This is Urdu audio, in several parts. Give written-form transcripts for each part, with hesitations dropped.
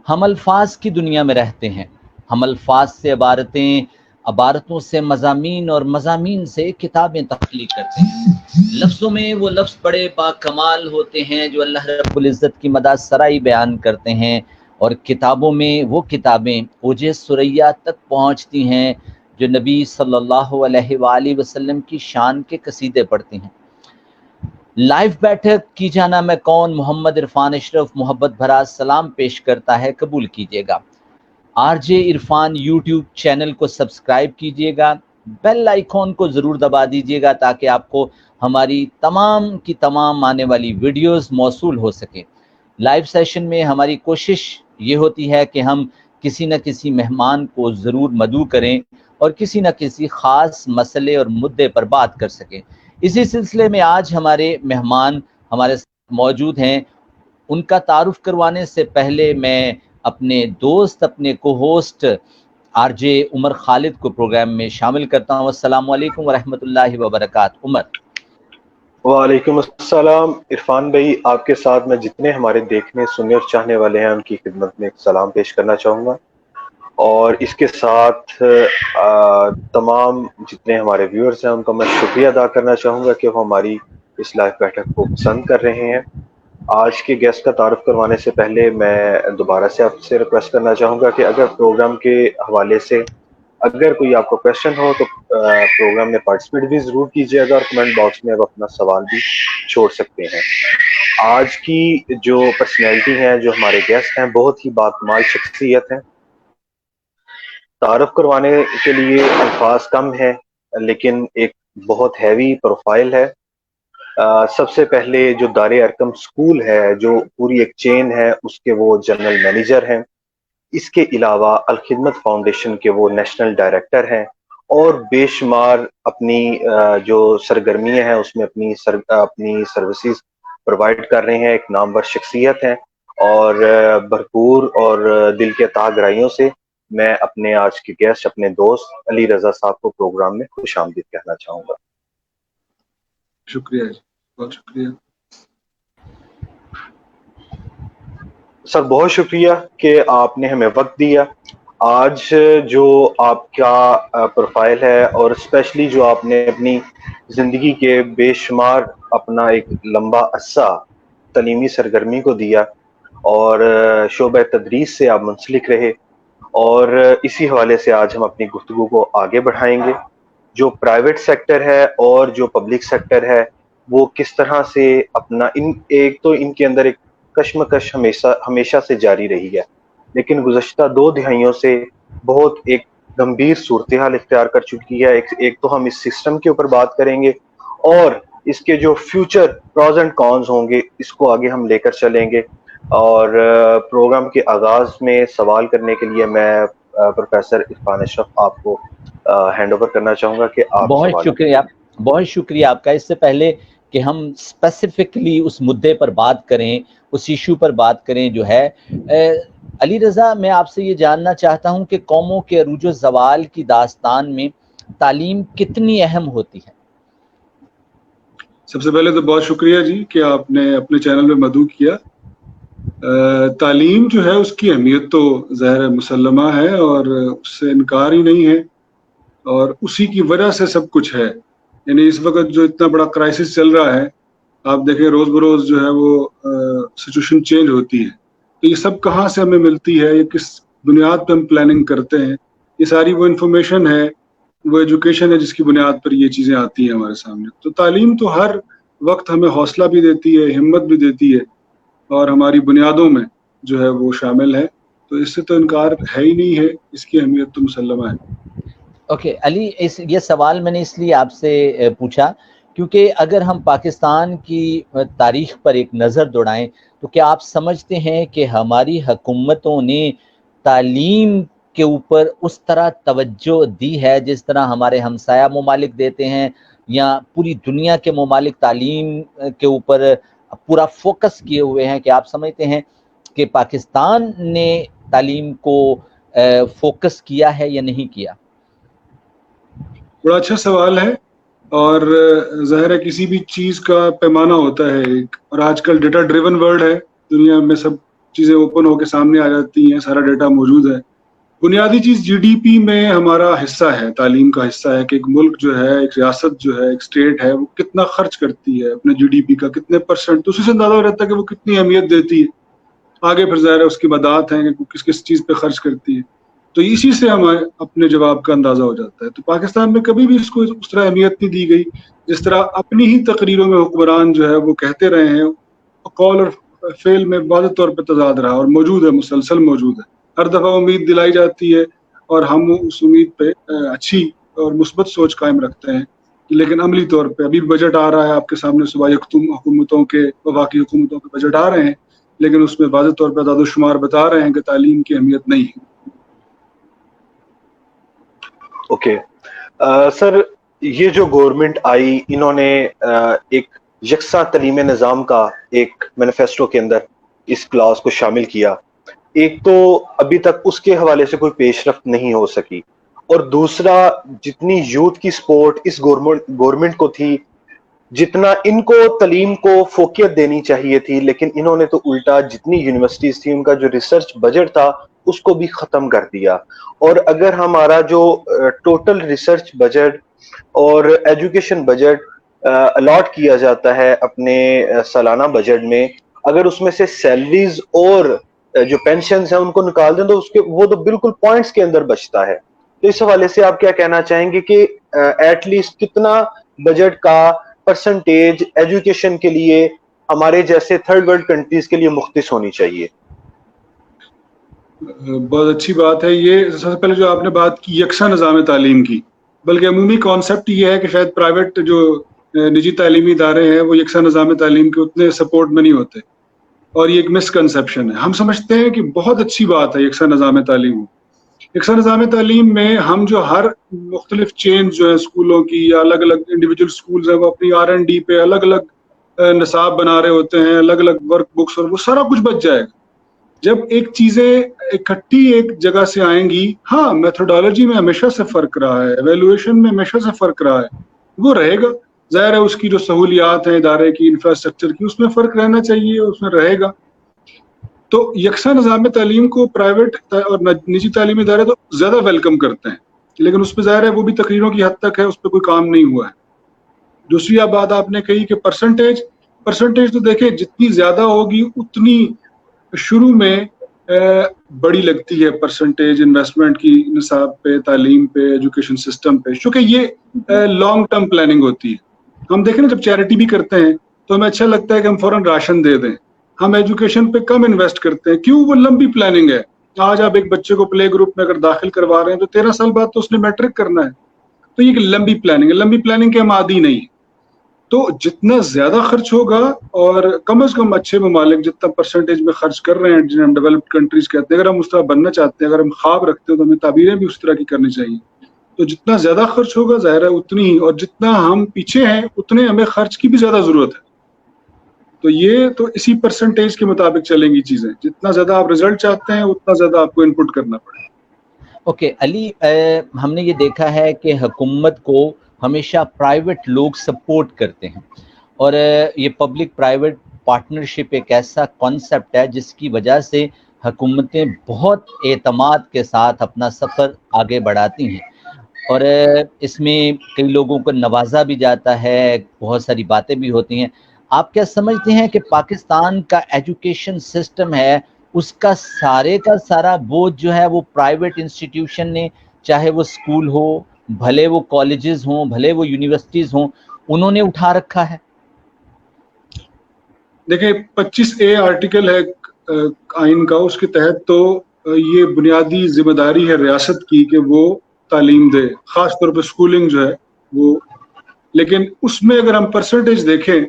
ہم الفاظ کی دنیا میں رہتے ہیں، ہم الفاظ سے عبارتیں، عبارتوں سے مضامین اور مضامین سے کتابیں تخلیق کرتے ہیں۔ لفظوں میں وہ لفظ بڑے باکمال ہوتے ہیں جو اللہ رب العزت کی مدح سرائی بیان کرتے ہیں، اور کتابوں میں وہ کتابیں اوج ثریا تک پہنچتی ہیں جو نبی صلی اللہ علیہ وآلہ وسلم کی شان کے قصیدے پڑھتی ہیں۔ لائیو بیٹھک کی جانا میں کون محمد عرفان اشرف محبت بھرا سلام پیش کرتا ہے، قبول کیجیے گا۔ R J Irfan YouTube channel کو سبسکرائب کیجیے گا، بیل آئیکن کو ضرور دبا دیجیے گا تاکہ آپ کو ہماری تمام کی تمام آنے والی ویڈیوز موصول ہو سکیں۔ لائیو سیشن میں ہماری کوشش یہ ہوتی ہے کہ ہم کسی نہ کسی مہمان کو ضرور مدعو کریں اور کسی نہ کسی خاص مسئلے اور مدعے پر بات کر سکیں۔ اسی سلسلے میں آج ہمارے مہمان ہمارے ساتھ موجود ہیں۔ ان کا تعارف کروانے سے پہلے میں اپنے دوست، اپنے کو host R J Umar Khalid کو پروگرام میں شامل کرتا ہوں۔ السلام علیکم ورحمۃ اللہ وبرکاتہ۔ عمر۔ وعلیکم السلام عرفان بھائی، آپ کے ساتھ میں جتنے ہمارے دیکھنے سننے اور چاہنے والے ہیں ان کی خدمت میں ایک سلام پیش کرنا چاہوں گا، اور اس کے ساتھ تمام جتنے ہمارے ویورز ہیں ان کا میں شکریہ ادا کرنا چاہوں گا کہ وہ ہماری اس لائیو بیٹھک کو پسند کر رہے ہیں۔ آج کے گیسٹ کا تعارف کروانے سے پہلے میں دوبارہ سے آپ سے ریکویسٹ کرنا چاہوں گا کہ اگر پروگرام کے حوالے سے اگر کوئی آپ کو کویشچن ہو تو پروگرام میں پارٹیسپیٹ بھی ضرور کیجیے گا، اور کمنٹ باکس میں آپ اپنا سوال بھی چھوڑ سکتے ہیں۔ آج کی جو پرسنالٹی ہیں، جو ہمارے گیسٹ ہیں، بہت ہی باکمال شخصیت ہیں۔ تعارف کروانے کے لیے الفاظ کم ہیں لیکن ایک بہت ہیوی پروفائل ہے۔ سب سے پہلے جو دار ارقم اسکول ہے، جو پوری ایک چین ہے، اس کے وہ جنرل مینیجر ہیں۔ اس کے علاوہ الخدمت فاؤنڈیشن کے وہ نیشنل ڈائریکٹر ہیں، اور بے شمار اپنی جو سرگرمیاں ہیں اس میں اپنی سروسز پرووائڈ کر رہے ہیں۔ ایک نامور شخصیت ہیں، اور بھرپور اور دل کے عطا گرائیوں سے میں اپنے آج کے گیسٹ، اپنے دوست علی رضا صاحب کو پروگرام میں خوش آمدید کہنا چاہوں گا۔ شکریہ جی، بہت شکریہ سر، بہت شکریہ کہ آپ نے ہمیں وقت دیا۔ آج جو آپ کا پروفائل ہے، اور اسپیشلی جو آپ نے اپنی زندگی کے بے شمار اپنا ایک لمبا عرصہ تعلیمی سرگرمی کو دیا، اور شعبہ تدریس سے آپ منسلک رہے، اور اسی حوالے سے آج ہم اپنی گفتگو کو آگے بڑھائیں گے۔ جو پرائیویٹ سیکٹر ہے اور جو پبلک سیکٹر ہے، وہ کس طرح سے اپنا ایک تو ان کے اندر ایک کشمکش ہمیشہ سے جاری رہی ہے، لیکن گزشتہ 2 دہائیوں سے بہت ایک گمبھیر صورتحال اختیار کر چکی ہے۔ ایک تو ہم اس سسٹم کے اوپر بات کریں گے، اور اس کے جو فیوچر پروز اینڈ کونز ہوں گے اس کو آگے ہم لے کر چلیں گے۔ اور پروگرام کے آغاز میں سوال کرنے کے لیے میں پروفیسر عرفان اشرف آپ کو ہینڈ اوور کرنا چاہوں گا کہ آپ بہت سوال شکریہ، بہت شکریہ آپ کا۔ اس سے پہلے کہ ہم اسپیسیفکلی اس مدعے پر بات کریں، اس ایشو پر بات کریں جو ہے، علی رضا، میں آپ سے یہ جاننا چاہتا ہوں کہ قوموں کے عروج و زوال کی داستان میں تعلیم کتنی اہم ہوتی ہے؟ سب سے پہلے تو بہت شکریہ جی کہ آپ نے اپنے چینل میں مدعو کیا۔ تعلیم جو ہے اس کی اہمیت تو ظاہر مسلمہ ہے، اور اس سے انکار ہی نہیں ہے، اور اسی کی وجہ سے سب کچھ ہے۔ یعنی اس وقت جو اتنا بڑا کرائسس چل رہا ہے، آپ دیکھیں روز بروز جو ہے وہ سچویشن چینج ہوتی ہے، تو یہ سب کہاں سے ہمیں ملتی ہے، یہ کس بنیاد پہ ہم پلاننگ کرتے ہیں، یہ ساری وہ انفارمیشن ہے، وہ ایجوکیشن ہے جس کی بنیاد پر یہ چیزیں آتی ہیں ہمارے سامنے۔ تو تعلیم تو ہر وقت ہمیں حوصلہ بھی دیتی ہے، ہمت بھی دیتی ہے، اور ہماری بنیادوں میں جو ہے وہ شامل ہے، تو اس سے تو انکار ہے ہی نہیں ہے، اس کی اہمیت تو مسلمہ ہے۔ اوکے علی، یہ سوال میں نے اس لیے آپ سے پوچھا کیونکہ اگر ہم پاکستان کی تاریخ پر ایک نظر دوڑائیں تو کیا آپ سمجھتے ہیں کہ ہماری حکومتوں نے تعلیم کے اوپر اس طرح توجہ دی ہے جس طرح ہمارے ہمسایہ ممالک دیتے ہیں، یا پوری دنیا کے ممالک تعلیم کے اوپر پورا فوکس کیے ہوئے ہیں؟ کہ آپ سمجھتے ہیں کہ پاکستان نے تعلیم کو فوکس کیا ہے یا نہیں کیا؟ بڑا اچھا سوال ہے، اور ظاہر ہے کسی بھی چیز کا پیمانہ ہوتا ہے ایک، اور آج کل ڈیٹا ڈریون ورلڈ ہے، دنیا میں سب چیزیں اوپن ہو کے سامنے آ جاتی ہیں, سارا ڈیٹا موجود ہے. بنیادی چیز جی ڈی پی میں ہمارا حصہ ہے, تعلیم کا حصہ ہے کہ ایک ملک جو ہے, ایک ریاست جو ہے, ایک اسٹیٹ ہے, وہ کتنا خرچ کرتی ہے اپنے جی ڈی پی کا, کتنے پرسنٹ, تو اسی سے اندازہ ہو رہتا ہے کہ وہ کتنی اہمیت دیتی ہے. آگے پھر ظاہر ہے اس کی مدات ہیں کہ وہ کس کس چیز پہ خرچ کرتی ہے, تو اسی سے ہمیں اپنے جواب کا اندازہ ہو جاتا ہے. تو پاکستان میں کبھی بھی اس کو اس طرح اہمیت نہیں دی گئی جس طرح اپنی ہی تقریروں میں حکمران جو ہے وہ کہتے رہے ہیں. قول اور فعل میں واضح طور پہ تضاد رہا اور موجود ہے, مسلسل موجود ہے. ہر دفعہ امید دلائی جاتی ہے اور ہم اس امید پہ اچھی اور مثبت سوچ قائم رکھتے ہیں, لیکن عملی طور پہ ابھی بجٹ آ رہا ہے آپ کے سامنے, صوبائی حکومتوں کے, وفاقی حکومتوں کے بجٹ آ رہے ہیں, لیکن اس میں واضح طور پہ اعداد و شمار بتا رہے ہیں کہ تعلیم کی اہمیت نہیں ہے. اوکے سر, یہ جو گورنمنٹ آئی انہوں نے ایک یکساں تعلیمی نظام کا ایک مینیفیسٹو کے اندر اس کلاس کو شامل کیا. ایک تو ابھی تک اس کے حوالے سے کوئی پیش رفت نہیں ہو سکی, اور دوسرا جتنی یوتھ کی سپورٹ اس گورنمنٹ کو تھی, جتنا ان کو تعلیم کو فوقیت دینی چاہیے تھی, لیکن انہوں نے تو الٹا جتنی یونیورسٹیز تھی ان کا جو ریسرچ بجٹ تھا اس کو بھی ختم کر دیا. اور اگر ہمارا جو ٹوٹل ریسرچ بجٹ اور ایجوکیشن بجٹ الاٹ کیا جاتا ہے اپنے سالانہ بجٹ میں, اگر اس میں سے سیلریز اور جو پینشنز ہیں ان کو نکال دیں تو اس کے وہ تو بالکل پوائنٹس کے اندر بچتا ہے. تو اس حوالے سے آپ کیا کہنا چاہیں گے کہ ایٹ لیسٹ کتنا بجٹ کا پرسنٹیج ایجوکیشن کے لیے ہمارے جیسے تھرڈ ورلڈ کنٹریز کے لیے مختص ہونی چاہیے؟ بہت اچھی بات ہے یہ. سب سے پہلے جو آپ نے بات کی یکساں نظام تعلیم کی, بلکہ عمومی کانسیپٹ یہ ہے کہ شاید پرائیویٹ جو نجی تعلیمی ادارے ہیں وہ یکساں نظام تعلیم کے اتنے سپورٹ میں نہیں ہوتے, اور یہ ایک مسکنسیپشن ہے. ہم سمجھتے ہیں کہ بہت اچھی بات ہے یکساں نظام تعلیم ہو. یکساں نظام تعلیم میں ہم جو ہر مختلف چینز جو ہے اسکولوں کی یا الگ الگ انڈیویجول اسکولز ہیں وہ اپنی R&D پہ الگ الگ نصاب بنا رہے ہوتے ہیں, الگ الگ ورک بکس, اور وہ سارا کچھ بچ جائے گا جب ایک چیزیں اکٹھی ایک جگہ سے آئیں گی. ہاں میتھڈالوجی میں ہمیشہ سے فرق رہا ہے, ایویلویشن میں ہمیشہ سے فرق رہا ہے, وہ رہے گا. ظاہر ہے اس کی جو سہولیات ہیں ادارے کی, انفراسٹرکچر کی, اس میں فرق رہنا چاہیے, اس میں رہے گا. تو یکساں نظام تعلیم کو پرائیویٹ اور نجی تعلیمی ادارے تو زیادہ ویلکم کرتے ہیں, لیکن اس پہ ظاہر ہے وہ بھی تقریروں کی حد تک ہے, اس پہ کوئی کام نہیں ہوا ہے. دوسری بات آپ نے کہی کہ پرسنٹیج تو دیکھیں جتنی زیادہ ہوگی اتنی شروع میں بڑی لگتی ہے پرسنٹیج انویسٹمنٹ کی نصاب پہ, تعلیم پہ, ایجوکیشن سسٹم پہ, چونکہ یہ لانگ ٹرم پلاننگ ہوتی ہے. ہم دیکھیں نا جب چیریٹی بھی کرتے ہیں تو ہمیں اچھا لگتا ہے کہ ہم فوراً راشن دے دیں. ہم ایجوکیشن پہ کم انویسٹ کرتے ہیں, کیوں؟ وہ لمبی پلاننگ ہے. آج آپ ایک بچے کو پلے گروپ میں اگر داخل کروا رہے ہیں تو 13 سال بعد تو اس نے میٹرک کرنا ہے. تو یہ ایک لمبی پلاننگ ہے, لمبی پلاننگ کے ہم عادی نہیں ہیں. تو جتنا زیادہ خرچ ہوگا, اور کم از کم اچھے ممالک جتنا پرسنٹیج میں خرچ کر رہے ہیں جنہیں ہم ڈیولپڈ کنٹریز کہتے ہیں, اگر ہم اس طرح بننا چاہتے ہیں, اگر ہم خواب رکھتے ہیں تو ہمیں تعبیریں بھی اس طرح کی کرنی چاہیے. تو جتنا زیادہ خرچ ہوگا ظاہر ہے اتنی ہی, اور جتنا ہم پیچھے ہیں اتنے ہمیں خرچ کی بھی زیادہ ضرورت ہے. تو یہ تو اسی پرسنٹیج کے مطابق چلیں گی چیزیں. جتنا زیادہ آپ رزلٹ چاہتے ہیں اتنا زیادہ آپ کو ان پٹ کرنا پڑے. اوکے علی, ہم نے یہ دیکھا ہے کہ حکومت کو ہمیشہ پرائیویٹ لوگ سپورٹ کرتے ہیں, اور یہ پبلک پرائیویٹ پارٹنرشپ ایک ایسا کانسیپٹ ہے جس کی وجہ سے حکومتیں بہت اعتماد کے ساتھ اپنا سفر آگے بڑھاتی ہیں, اور اس میں کئی لوگوں کو نوازا بھی جاتا ہے, بہت ساری باتیں بھی ہوتی ہیں. آپ کیا سمجھتے ہیں کہ پاکستان کا ایجوکیشن سسٹم ہے اس کا سارا بوجھ جو ہے وہ پرائیویٹ انسٹیٹیوشن نے, چاہے وہ اسکول ہو, بھلے وہ کالجز ہوں, بھلے وہ یونیورسٹیز ہوں, انہوں نے اٹھا رکھا ہے؟ دیکھیں 25A آرٹیکل ہے آئین کا, اس کے تحت تو یہ بنیادی ذمہ داری ہے ریاست کی کہ وہ تعلیم دے, خاص طور پہ اسکولنگ جو ہے وہ. لیکن اس میں اگر ہم پرسنٹیج دیکھیں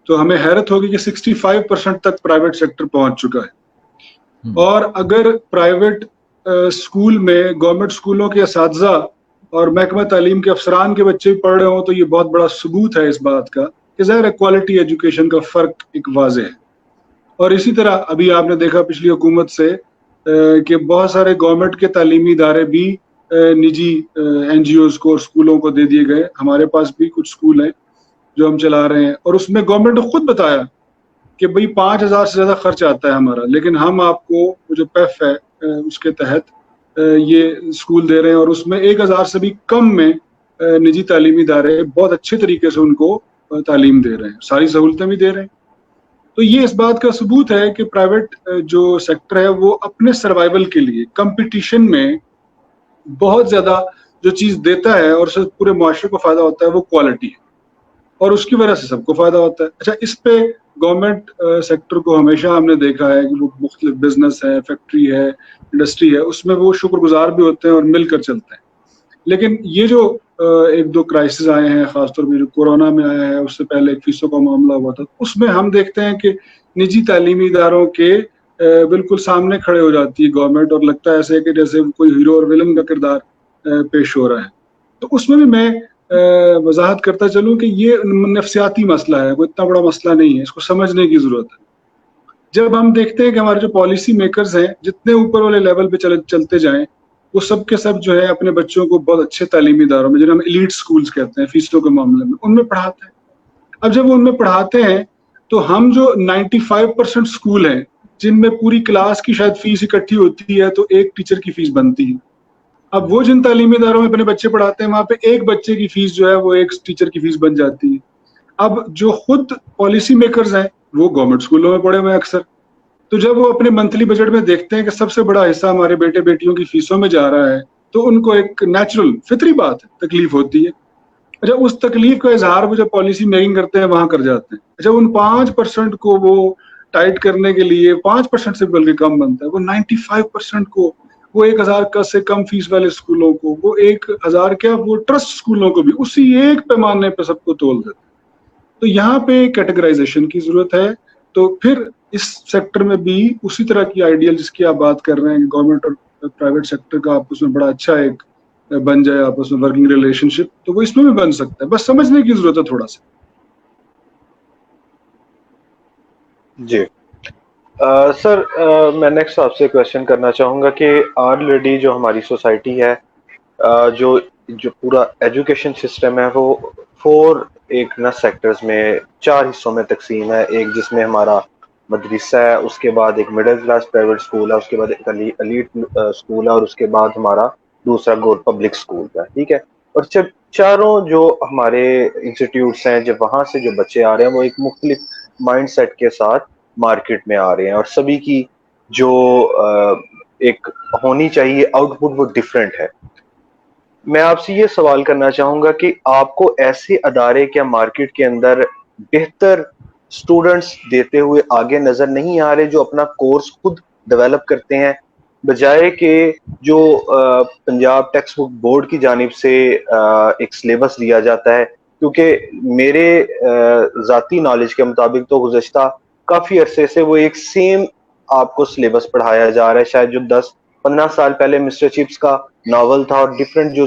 تو ہمیں حیرت ہوگی کہ 65% تک پرائیویٹ سیکٹر پہنچ چکا ہے. اور اگر پرائیویٹ اسکول میں گورنمنٹ اسکولوں کے اساتذہ اور محکمہ تعلیم کے افسران کے بچے بھی پڑھ رہے ہوں تو یہ بہت بڑا ثبوت ہے اس بات کا کہ ظاہر کوالٹی ایجوکیشن کا فرق ایک واضح ہے. اور اسی طرح ابھی آپ نے دیکھا پچھلی حکومت سے کہ بہت سارے گورنمنٹ کے تعلیمی ادارے بھی نجی NGOs کو اور اسکولوں کو دے دیے گئے. ہمارے پاس بھی کچھ اسکول ہیں جو ہم چلا رہے ہیں, اور اس میں گورنمنٹ نے خود بتایا کہ بھئی 5,000 سے زیادہ خرچ آتا ہے ہمارا، لیکن ہم آپ کو جو پیف ہے اس کے تحت یہ اسکول دے رہے ہیں، اور اس میں 1,000 سے بھی کم میں نجی تعلیمی ادارے بہت اچھے طریقے سے ان کو تعلیم دے رہے ہیں، ساری سہولتیں بھی دے رہے ہیں. تو یہ اس بات کا ثبوت ہے کہ پرائیویٹ جو سیکٹر ہے وہ اپنے سروائیول کے لیے کمپٹیشن میں بہت زیادہ جو چیز دیتا ہے اور اس سے پورے معاشرے کو فائدہ ہوتا ہے وہ کوالٹی ہے، اور اس کی وجہ سے سب کو فائدہ ہوتا ہے. اچھا، اس پہ گورنمنٹ سیکٹر کو ہمیشہ ہم نے دیکھا ہے کہ وہ مختلف بزنس ہے، فیکٹری ہے، انڈسٹری ہے، اس میں وہ شکر گزار بھی ہوتے ہیں اور مل کر چلتے ہیں. لیکن یہ جو ایک دو کرائسس آئے ہیں، خاص طور پہ جو کورونا میں آیا ہے، اس سے پہلے فیسوں کا معاملہ ہوا تھا، اس میں ہم دیکھتے ہیں کہ نجی تعلیمی اداروں کے بالکل سامنے کھڑے ہو جاتی ہے گورنمنٹ، اور لگتا ہے ایسے کہ جیسے کوئی ہیرو اور ولن کا کردار پیش ہو رہا ہے. تو اس میں بھی میں وضاحت کرتا چلوں کہ یہ نفسیاتی مسئلہ ہے، کوئی اتنا بڑا مسئلہ نہیں ہے، اس کو سمجھنے کی ضرورت ہے. جب ہم دیکھتے ہیں کہ ہمارے جو پالیسی میکرز ہیں جتنے اوپر والے لیول پہ چلتے جائیں، وہ سب کے سب جو ہے اپنے بچوں کو بہت اچھے تعلیمی اداروں میں، جنہیں ہم ایلیٹ سکولز کہتے ہیں فیسوں کے معاملے میں، ان میں پڑھاتے ہیں. اب جب وہ ان میں پڑھاتے ہیں تو ہم جو 95% سکول ہیں جن میں پوری کلاس کی شاید فیس اکٹھی ہوتی ہے تو ایک ٹیچر کی فیس بنتی ہے. اب وہ جن تعلیمی اداروں میں اپنے بچے پڑھاتے ہیں وہاں پہ ایک بچے کی فیس جو ہے وہ ایک ٹیچر کی فیس بن جاتی ہے. اب جو خود پالیسی میکرز ہیں وہ گورنمنٹ اسکولوں میں پڑھے ہوئے ہیں اکثر، تو جب وہ اپنے منتھلی بجٹ میں دیکھتے ہیں کہ سب سے بڑا حصہ ہمارے بیٹے بیٹیوں کی فیسوں میں جا رہا ہے، تو ان کو ایک نیچرل فطری بات ہے، تکلیف ہوتی ہے. اچھا، اس تکلیف کا اظہار وہ جب پالیسی میکنگ کرتے ہیں وہاں کر جاتے ہیں. اچھا، ان 5% کو وہ ٹائٹ کرنے کے لیے 5% سے بلکہ کم بنتا ہے، وہ 95% کو، وہ 1,000 کا سے کم فیس والے اسکولوں کو، وہ 1,000 کیا، وہ ٹرسٹ اسکولوں کو بھی اسی ایک پیمانے پہ سب کو تول دیتے. تو یہاں پہ کیٹیگرائزیشن کی ضرورت ہے. تو پھر اس سیکٹر میں بھی اسی طرح کی آئیڈیل جس کی آپ بات کر رہے ہیں، گورنمنٹ اور پرائیویٹ سیکٹر کا آپس میں بڑا اچھا ایک بن جائے آپس میں ورکنگ ریلیشن شپ، تو وہ اس میں بھی بن سکتا ہے، بس سمجھنے کی ضرورت ہے تھوڑا سا. جی سر، میں نیکسٹ آپ سے کویشچن کرنا چاہوں گا کہ آلریڈی جو ہماری سوسائٹی ہے، جو پورا ایجوکیشن سسٹم ہے وہ 4 ایک نہ سیکٹرز میں 4 حصوں میں تقسیم ہے. ایک جس میں ہمارا مدرسہ ہے، اس کے بعد ایک مڈل کلاس پرائیویٹ اسکول ہے، اس کے بعد ایک ایلیٹ اسکول ہے، اور اس کے بعد ہمارا دوسرا پبلک اسکول ہے. ٹھیک ہے، اور جب چاروں جو ہمارے انسٹیٹیوٹس ہیں، جب وہاں سے جو بچے آ رہے ہیں وہ ایک مختلف مائنڈ سیٹ کے ساتھ مارکیٹ میں آ رہے ہیں، اور سبھی کی جو ایک ہونی چاہیے آؤٹ پٹ وہ ڈفرینٹ ہے. میں آپ سے یہ سوال کرنا چاہوں گا کہ آپ کو ایسے ادارے کیا مارکیٹ کے اندر بہتر اسٹوڈنٹس دیتے ہوئے آگے نظر نہیں آ رہے جو اپنا کورس خود ڈیولپ کرتے ہیں، بجائے کہ جو پنجاب ٹیکسٹ بک بورڈ کی جانب سے ایک سلیبس دیا جاتا ہے؟ کیونکہ میرے ذاتی نالج کے مطابق تو گزشتہ کافی عرصے سے وہ ایک سیم آپ کو سلیبس پڑھایا جا رہا ہے. شاید جو 10-15 سال پہلے مسٹر چپس کا ناول تھا اور ڈفرینٹ جو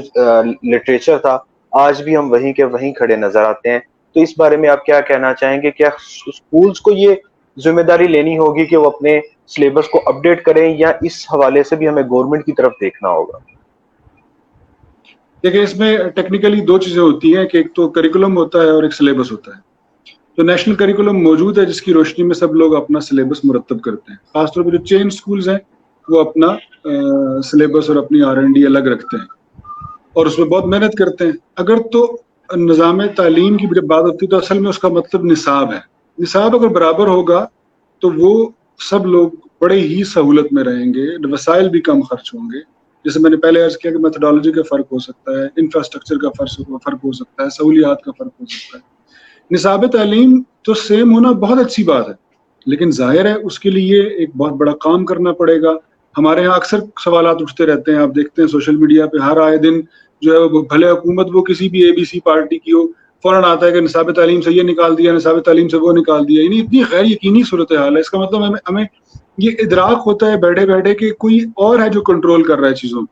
لٹریچر تھا، آج بھی ہم وہیں کے وہیں کھڑے نظر آتے ہیں. تو اس بارے میں آپ کیا کہنا چاہیں گے؟ کیا اسکولز کو یہ ذمہ داری لینی ہوگی کہ وہ اپنے سلیبس کو اپڈیٹ کریں، یا اس حوالے سے بھی ہمیں گورنمنٹ کی طرف دیکھنا ہوگا؟ دیکھیں، اس میں ٹیکنیکلی 2 چیزیں ہوتی ہیں کہ ایک تو کریکولم ہوتا ہے اور ایک سلیبس ہوتا ہے. تو نیشنل کریکولم موجود ہے جس کی روشنی میں سب لوگ اپنا سلیبس مرتب کرتے ہیں. خاص طور پہ جو چین سکولز ہیں وہ اپنا سلیبس اور اپنی R&D الگ رکھتے ہیں اور اس میں بہت محنت کرتے ہیں. اگر تو نظام تعلیم کی جب بات ہوتی ہے تو اصل میں اس کا مطلب نصاب ہے. نصاب اگر برابر ہوگا تو وہ سب لوگ بڑے ہی سہولت میں رہیں گے، وسائل بھی کم خرچ ہوں گے. جیسے میں نے پہلے عرض کیا کہ میتھڈالوجی کا فرق ہو سکتا ہے، انفراسٹرکچر کا فرق ہو سکتا ہے، سہولیات کا فرق ہو سکتا ہے. نصاب تعلیم تو سیم ہونا بہت اچھی بات ہے، لیکن ظاہر ہے اس کے لیے ایک بہت بڑا کام کرنا پڑے گا. ہمارے یہاں اکثر سوالات اٹھتے رہتے ہیں، آپ دیکھتے ہیں سوشل میڈیا پہ ہر آئے دن جو ہے بھلے حکومت وہ کسی بھی ABC پارٹی کی ہو، فوراً آتا ہے کہ نصاب تعلیم سے یہ نکال دیا، نصاب تعلیم سے وہ نکال دیا. یعنی اتنی غیر یقینی صورتحال ہے. اس کا مطلب ہمیں یہ ادراک ہوتا ہے بیٹھے بیٹھے کہ کوئی اور ہے جو کنٹرول کر رہا ہے چیزوں کو.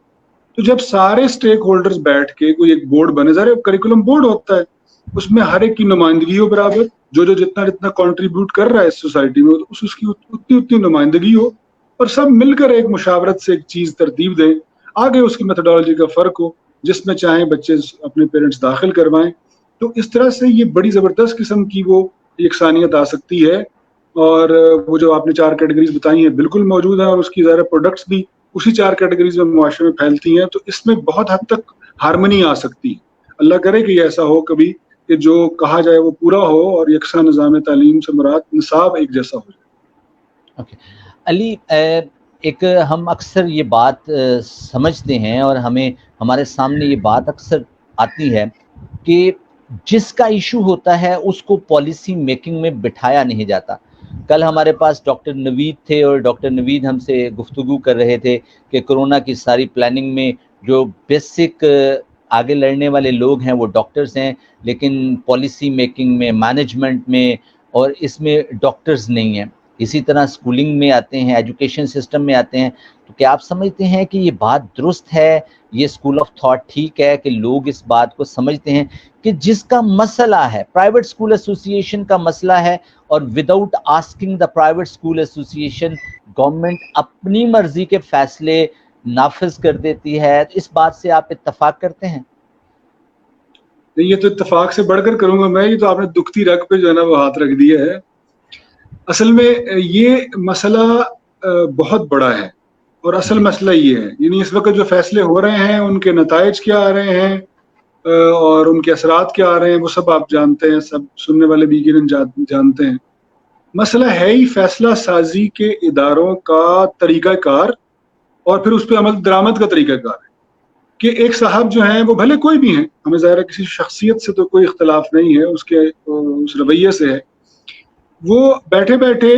تو جب سارے اسٹیک ہولڈرز بیٹھ کے کوئی ایک بورڈ بنے، ظاہر کریکولم بورڈ ہوتا ہے، اس میں ہر ایک کی نمائندگی ہو برابر، جو جتنا کنٹریبیوٹ کر رہا ہے اس سوسائٹی میں اس کی اتنی نمائندگی ہو، اور سب مل کر ایک مشاورت سے ایک چیز ترتیب دیں. آگے اس کی میتھڈالوجی کا فرق ہو، جس میں چاہیں بچے اپنے پیرنٹس داخل کروائیں. تو اس طرح سے یہ بڑی زبردست قسم کی وہ یکسانیت آ سکتی ہے اور وہ جو آپ نے 4 کیٹیگریز بتائی ہیں بالکل موجود ہیں، اور اس کی ظاہر پروڈکٹس بھی اسی 4 کیٹیگریز میں معاشرے میں پھیلتی ہیں، تو اس میں بہت حد تک ہارمنی آ سکتی ہے. اللہ کرے کہ ایسا ہو کبھی کہ جو کہا جائے وہ پورا ہو اور یکساں نظام تعلیم سے مراد نصاب ایک جیسا ہو جائے. علی، ایک ہم اکثر یہ بات سمجھتے ہیں اور ہمارے سامنے یہ بات اکثر آتی ہے کہ جس کا ایشو ہوتا ہے اس کو پالیسی میکنگ میں بٹھایا نہیں جاتا. کل ہمارے پاس ڈاکٹر نوید تھے اور ڈاکٹر نوید ہم سے گفتگو کر رہے تھے کہ کرونا کی ساری پلاننگ میں جو بیسک آگے لڑنے والے لوگ ہیں وہ ڈاکٹرز ہیں، لیکن پالیسی میکنگ میں، مینجمنٹ میں اور اس میں ڈاکٹرز نہیں ہیں. اسی طرح اسکولنگ میں آتے ہیں، ایجوکیشن سسٹم میں آتے ہیں. تو کیا آپ سمجھتے ہیں کہ یہ بات درست ہے، یہ اسکول آف تھاٹ ٹھیک ہے کہ لوگ اس بات کو سمجھتے ہیں کہ جس کا مسئلہ ہے پرائیویٹ اسکول ایسوسی ایشن کا مسئلہ ہے، اور without asking the private school ایسوسی ایشن گورنمنٹ اپنی مرضی کے فیصلے نافذ کر دیتی ہے؟ اس بات سے آپ اتفاق کرتے ہیں؟ یہ تو اتفاق سے بڑھ کر کروں گا میں، یہ تو آپ نے دکھتی رگ پہ جو ہے نا وہ ہاتھ رکھ دیا ہے. اصل میں یہ مسئلہ بہت بڑا ہے، اور اصل مسئلہ یہ ہے، یعنی اس وقت جو فیصلے ہو رہے ہیں ان کے نتائج کیا آ رہے ہیں اور ان کے اثرات کیا آ رہے ہیں وہ سب آپ جانتے ہیں، سب سننے والے بھی یقیناً جانتے ہیں. مسئلہ ہے ہی فیصلہ سازی کے اداروں کا طریقہ کار، اور پھر اس پہ عمل درآمد کا طریقہ کار ہے. کہ ایک صاحب جو ہیں وہ بھلے کوئی بھی ہیں، ہمیں ظاہر ہے کسی شخصیت سے تو کوئی اختلاف نہیں ہے، اس کے اس رویے سے ہے، وہ بیٹھے بیٹھے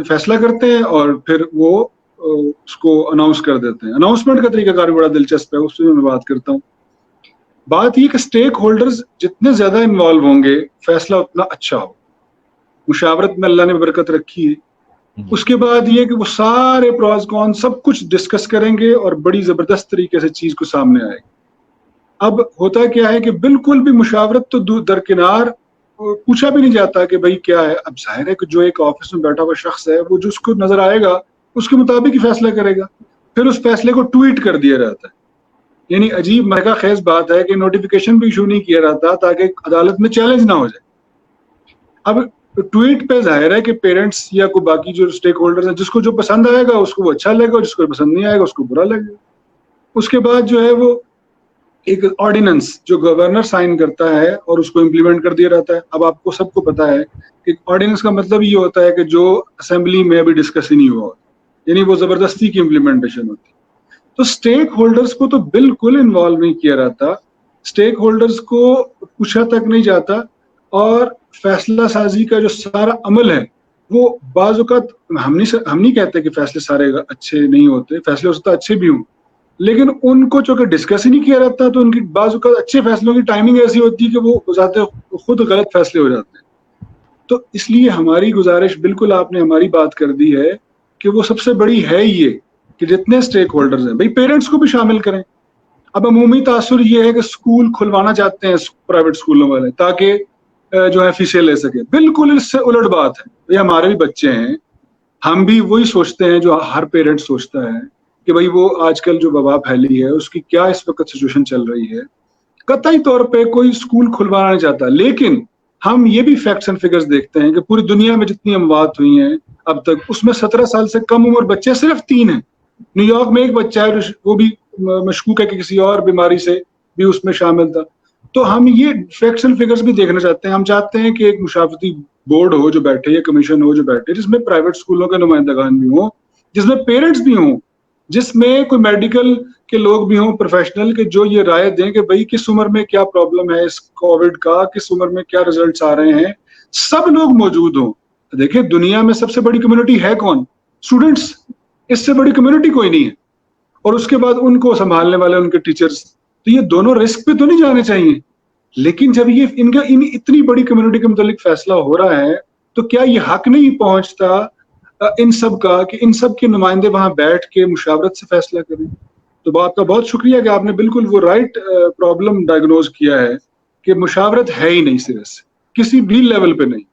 فیصلہ کرتے ہیں اور پھر وہ اس کو اناؤنس کر دیتے ہیں. اناؤنسمنٹ کا طریقہ کار بڑا دلچسپ ہے، اس سے میں بات کرتا ہوں. بات یہ کہ اسٹیک ہولڈرز جتنے زیادہ انوالو ہوں گے فیصلہ اتنا اچھا ہو. مشاورت میں اللہ نے برکت رکھی ہے. اس کے بعد یہ کہ وہ سارے پروز کون سب کچھ ڈسکس کریں گے اور بڑی زبردست طریقے سے چیز کو سامنے آئے گی. اب ہوتا کیا ہے کہ بالکل بھی مشاورت تو درکنار، پوچھا بھی نہیں جاتا کہ بھائی کیا ہے. اب ظاہر ہے کہ جو ایک آفس میں بیٹھا ہوا شخص ہے وہ جو اس کو نظر آئے گا اس کے مطابق ہی فیصلہ کرے گا. پھر اس فیصلے کو ٹویٹ کر دیا جاتا ہے. یعنی عجیب مہکا خیز بات ہے کہ نوٹیفیکیشن بھی ایشو نہیں کیا جاتا تاکہ عدالت میں چیلنج نہ ہو جائے. اب ٹویٹ پہ ظاہر ہے کہ پیرنٹس یا کوئی باقی جو اسٹیک ہولڈرز ہیں جس کو جو پسند آئے گا اس کو وہ اچھا لگے گا، جس کو پسند نہیں آئے گا اس کو برا لگے گا. اس کے بعد جو ہے وہ ایک آرڈیننس جو گورنر سائن کرتا ہے اور اس کو امپلیمنٹ کر دیا جاتا ہے. اب آپ کو سب کو پتا ہے کہ آرڈیننس کا مطلب یہ ہوتا ہے کہ جو اسمبلی میں ابھی ڈسکس ہی نہیں ہوا، یعنی وہ زبردستی کی امپلیمنٹیشن ہوتی ہے. تو اسٹیک ہولڈرز کو تو بالکل انوالو نہیں کیا جاتا، اسٹیک ہولڈرز کو پوچھا تک نہیں جاتا، اور فیصلہ سازی کا جو سارا عمل ہے وہ بعض اوقات ہم نہیں کہتے کہ فیصلے سارے اچھے نہیں ہوتے، فیصلے ہو سکتا اچھے بھی ہوں، لیکن ان کو چونکہ ڈسکس ہی نہیں کیا جاتا تو ان کی بعض اوقات اچھے فیصلوں کی ٹائمنگ ایسی ہوتی ہے کہ وہ ذات خود غلط فیصلے ہو جاتے ہیں. تو اس لیے ہماری گزارش، بالکل آپ نے ہماری بات کر دی ہے کہ وہ سب سے بڑی ہے یہ کہ جتنے اسٹیک ہولڈرز ہیں بھائی پیرنٹس کو بھی شامل کریں. اب عمومی تاثر یہ ہے کہ اسکول کھلوانا چاہتے ہیں پرائیویٹ اسکولوں والے تاکہ جو ہے فیسیں لے سکیں. بالکل اس سے الٹ بات ہے. یہ ہمارے بھی بچے ہیں، ہم بھی وہی سوچتے ہیں جو ہر پیرنٹ سوچتا ہے کہ بھائی وہ آج کل جو وبا پھیلی ہے اس کی کیا اس وقت سچویشن چل رہی ہے. قطعی طور پہ کوئی اسکول کھلوانا نہیں چاہتا، لیکن ہم یہ بھی فیکٹس اینڈ فگرز دیکھتے ہیں کہ پوری دنیا میں جتنی اموات ہوئی ہیں اب تک اس میں 17 سال سے کم عمر بچے صرف 3 ہیں. نیو یارک میں ایک بچہ ہے وہ بھی مشکوک ہے کہ کسی اور بیماری سے بھی اس میں شامل تھا. تو ہم یہ فیکٹس اینڈ فگرز بھی دیکھنا چاہتے ہیں. ہم چاہتے ہیں کہ ایک مشاورتی بورڈ ہو جو بیٹھے یا کمیشن ہو جو بیٹھے جس میں پرائیویٹ اسکولوں کے نمائندگان بھی ہوں، جس میں پیرنٹس بھی ہوں، جس میں کوئی میڈیکل کے لوگ بھی ہوں پروفیشنل کے جو یہ رائے دیں کہ بھائی کس عمر میں کیا پرابلم ہے اس کووڈ کا، کس عمر میں کیا ریزلٹس آ رہے ہیں. سب لوگ موجود ہوں. دیکھیں دنیا میں سب سے بڑی کمیونٹی ہے کون؟ اسٹوڈنٹس. اس سے بڑی کمیونٹی کوئی نہیں ہے. اور اس کے بعد ان کو سنبھالنے والے ان کے ٹیچرز. تو یہ دونوں رسک پہ تو نہیں جانے چاہیے، لیکن جب یہ ان اتنی بڑی کمیونٹی کے متعلق فیصلہ ہو رہا ہے تو کیا یہ حق نہیں پہنچتا ان سب کا کہ ان سب کے نمائندے وہاں بیٹھ کے مشاورت سے فیصلہ کریں. تو آپ کا بہت شکریہ کہ آپ نے بالکل وہ رائٹ پرابلم ڈائگنوز کیا ہے کہ مشاورت ہے ہی نہیں سرے سے کسی بھی لیول پہ نہیں.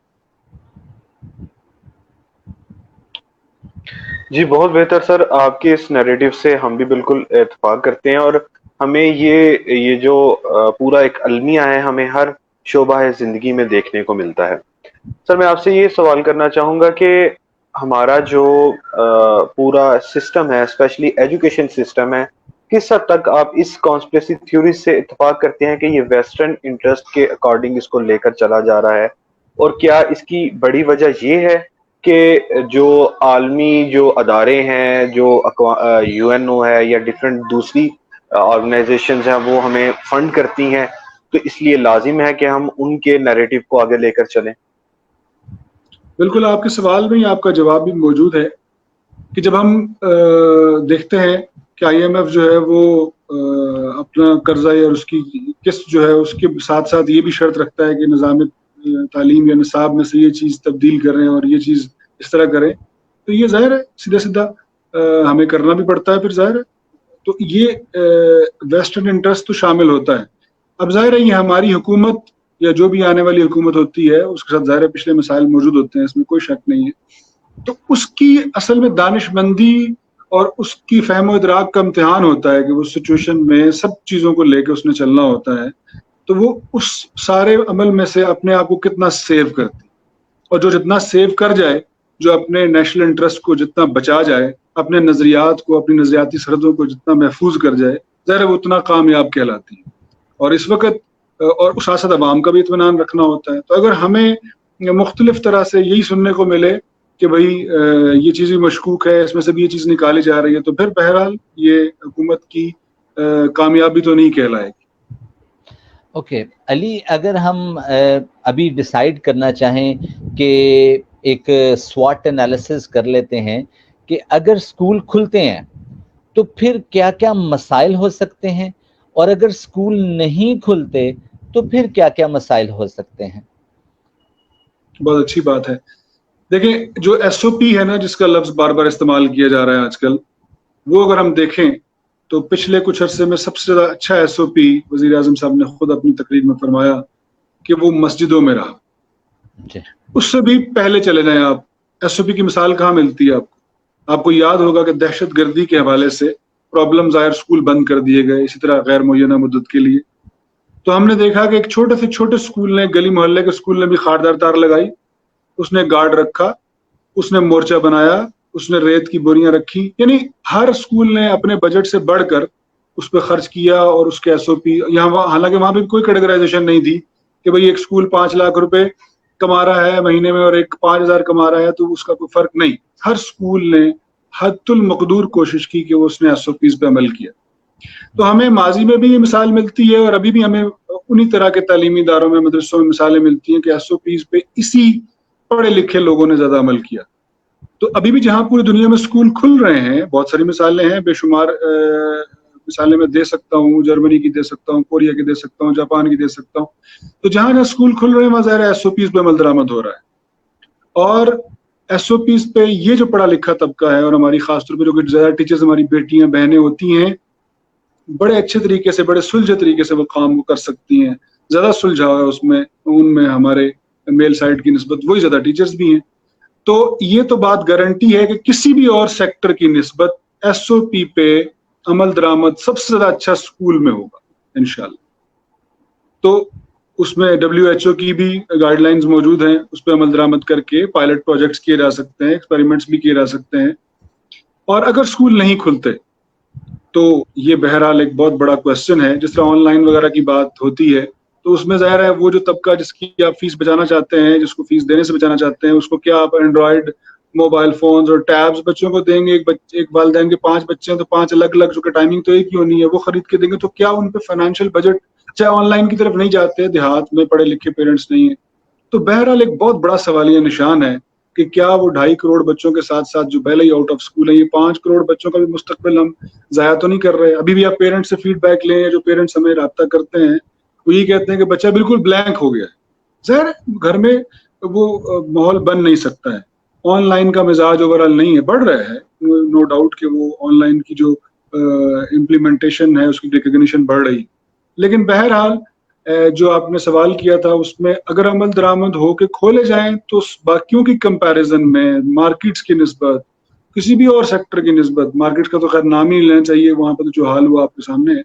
جی بہت بہتر سر، آپ کے اس نیریٹو سے ہم بھی بالکل اتفاق کرتے ہیں، اور ہمیں یہ جو پورا ایک المیہ ہے ہمیں ہر شعبہ زندگی میں دیکھنے کو ملتا ہے. سر میں آپ سے یہ سوال کرنا چاہوں گا کہ ہمارا جو پورا سسٹم ہے، اسپیشلی ایجوکیشن سسٹم ہے، کس حد تک آپ اس کانسپریسی تھیوری سے اتفاق کرتے ہیں کہ یہ ویسٹرن انٹرسٹ کے اکارڈنگ اس کو لے کر چلا جا رہا ہے؟ اور کیا اس کی بڑی وجہ یہ ہے کہ جو عالمی جو ادارے ہیں، جو یو این او ہے یا ڈفرینٹ دوسری آرگنائزیشنز ہیں، وہ ہمیں فنڈ کرتی ہیں، تو اس لیے لازم ہے کہ ہم ان کے نیریٹو کو آگے لے کر چلیں؟ بالکل آپ کے سوال میں ہی آپ کا جواب بھی موجود ہے کہ جب ہم دیکھتے ہیں کہ آئی ایم ایف جو ہے وہ اپنا قرضہ یا اس کی قسط جو ہے اس کے ساتھ ساتھ یہ بھی شرط رکھتا ہے کہ نظام تعلیم یا نصاب میں سے یہ چیز تبدیل کریں اور یہ چیز اس طرح کریں، تو یہ ظاہر ہے سیدھا سیدھا ہمیں کرنا بھی پڑتا ہے، پھر ظاہر ہے تو یہ ویسٹرن انٹرسٹ تو شامل ہوتا ہے۔ اب ظاہر ہے یہ ہماری حکومت یا جو بھی آنے والی حکومت ہوتی ہے اس کے ساتھ ظاہر پچھلے مسائل موجود ہوتے ہیں، اس میں کوئی شک نہیں ہے، تو اس کی اصل میں دانش مندی اور اس کی فہم و ادراک کا امتحان ہوتا ہے کہ وہ سچویشن میں سب چیزوں کو لے کے اس نے چلنا ہوتا ہے، تو وہ اس سارے عمل میں سے اپنے آپ کو کتنا سیو کرتی، اور جو جتنا سیو کر جائے، جو اپنے نیشنل انٹرسٹ کو جتنا بچا جائے، اپنے نظریات کو، اپنی نظریاتی سرحدوں کو جتنا محفوظ کر جائے، ظاہر وہ اتنا کامیاب کہلاتی ہے۔ اور اس وقت اور اس ساتھ عوام کا بھی اطمینان رکھنا ہوتا ہے۔ تو اگر ہمیں مختلف طرح سے یہی سننے کو ملے کہ بھائی یہ چیز بھی مشکوک ہے، اس میں سے بھی یہ چیز نکالی جا رہی ہے، تو پھر بہرحال یہ حکومت کی کامیابی تو نہیں کہلائے گی۔ اوکے علی، اگر ہم ابھی ڈیسائیڈ کرنا چاہیں کہ ایک سواٹ انالیسس کر لیتے ہیں کہ اگر اسکول کھلتے ہیں تو پھر کیا کیا مسائل ہو سکتے ہیں، اور اگر اسکول نہیں کھلتے تو پھر کیا کیا مسائل ہو سکتے ہیں؟ بہت اچھی بات ہے۔ دیکھیں جو ایس او پی ہے نا، جس کا لفظ بار بار استعمال کیا جا رہا ہے آج کل، وہ اگر ہم دیکھیں تو پچھلے کچھ عرصے میں سب سے زیادہ اچھا ایس او پی وزیر اعظم صاحب نے خود اپنی تقریر میں فرمایا کہ وہ مسجدوں میں رہا۔ جی اس سے بھی پہلے چلے جائیں آپ، ایس او پی کی مثال کہاں ملتی ہے آپ کو یاد ہوگا کہ دہشت گردی کے حوالے سے پرابلم ظاہر اسکول بند کر دیے گئے، اسی طرح غیر معینہ مدت کے لیے۔ تو ہم نے دیکھا کہ ایک چھوٹے سے چھوٹے اسکول نے، گلی محلے کے اسکول نے بھی خاردار تار لگائی، اس نے گارڈ رکھا، اس نے مورچہ بنایا، اس نے ریت کی بوریاں رکھی، یعنی ہر اسکول نے اپنے بجٹ سے بڑھ کر اس پہ خرچ کیا، اور اس کے ایس او پی یہاں، حالانکہ وہاں پہ کوئی کیٹیگرائزیشن نہیں تھی کہ بھئی ایک اسکول 5 لاکھ روپے کما رہا ہے مہینے میں اور ایک 5,000 کما رہا ہے تو اس کا کوئی فرق نہیں۔ ہر اسکول نے حد المقدور کوشش کی کہ وہ اس نے ایس او پیز پہ عمل کیا۔ تو ہمیں ماضی میں بھی یہ مثال ملتی ہے، اور ابھی بھی ہمیں انہی طرح کے تعلیمی اداروں میں، مدرسوں میں مثالیں ملتی ہیں کہ ایس او پیز پہ اسی پڑھے لکھے لوگوں نے زیادہ عمل کیا۔ تو ابھی بھی جہاں پوری دنیا میں اسکول کھل رہے ہیں، بہت ساری مثالیں ہیں، بے شمار مثالیں میں دے سکتا ہوں، جرمنی کی دے سکتا ہوں، کوریا کی دے سکتا ہوں، جاپان کی دے سکتا ہوں، تو جہاں جہاں اسکول کھل رہے ہیں وہاں ظاہر ایس او پیز پہ عمل درآمد ہو رہا ہے۔ اور ایس او پیز پہ یہ جو پڑھا لکھا طبقہ ہے، اور ہماری خاص طور پہ جو کہ زیادہ ٹیچرز ہماری بیٹیاں بہنیں ہوتی ہیں، بڑے اچھے طریقے سے، بڑے سلجھے طریقے سے وہ کام کر سکتی ہیں، زیادہ سلجھاؤ ہے اس میں، ان میں ہمارے میل سائڈ کی نسبت وہی زیادہ ٹیچرز بھی ہیں۔ تو یہ تو بات گارنٹی ہے کہ کسی بھی اور سیکٹر کی نسبت ایس او پی پہ عمل درآمد سب سے زیادہ اچھا اسکول میں ہوگا انشاءاللہ۔ تو اس میں WHO کی بھی گائیڈ لائنز موجود ہیں، اس پہ عمل درآمد کر کے پائلٹ پروجیکٹس کیے جا سکتے ہیں، ایکسپیریمنٹس بھی کیے جا سکتے ہیں۔ اور اگر اسکول نہیں کھلتے تو یہ بہرحال ایک بہت بڑا کویسچن ہے، جس طرح آن لائن وغیرہ کی بات ہوتی ہے، تو اس میں ظاہر ہے وہ جو طبقہ جس کی آپ فیس بچانا چاہتے ہیں، جس کو فیس دینے سے بچانا چاہتے ہیں، اس کو کیا آپ اینڈرائڈ موبائل فونز اور ٹیبز بچوں کو دیں گے؟ ایک والدین کے 5 بچے ہیں تو 5 الگ الگ، جو کہ ٹائمنگ تو ایک ہی ہونی ہے، وہ خرید کے دیں گے، تو کیا ان پہ فائنینشیل بجٹ، چاہے آن لائن کی طرف نہیں جاتے، دیہات میں پڑھے لکھے پیرنٹس نہیں ہیں، تو بہرحال ایک بہت بڑا سوالیہ نشان ہے کہ کیا وہ 2.5 کروڑ بچوں کے ساتھ ساتھ جو پہلے ہی آؤٹ آف اسکول ہیں، یہ 5 کروڑ بچوں کا بھی مستقبل ہم ضائع تو نہیں کر رہے؟ ابھی بھی آپ پیرنٹس سے فیڈ بیک لیں، جو پیرنٹس ہمیں رابطہ کرتے ہیں وہ یہ کہتے ہیں کہ بچہ بالکل بلینک ہو گیا ہے۔ ظاہر گھر میں وہ ماحول بن نہیں سکتا ہے، آن لائن کا مزاج اوورآل نہیں ہے، بڑھ رہا ہے نو ڈاؤٹ کہ وہ آن لائن کی جو امپلیمنٹیشن ہے اس کی ریکگنیشن بڑھ رہی، لیکن بہرحال جو آپ نے سوال کیا تھا اس میں اگر عمل درآمد ہو کے کھولے جائیں تو باقیوں کی کمپیریزن میں، مارکیٹس کی نسبت، کسی بھی اور سیکٹر کی نسبت، مارکیٹ کا تو خیر نام ہی لینا چاہیے، وہاں پہ تو جو حال ہوا آپ کے سامنے ہے،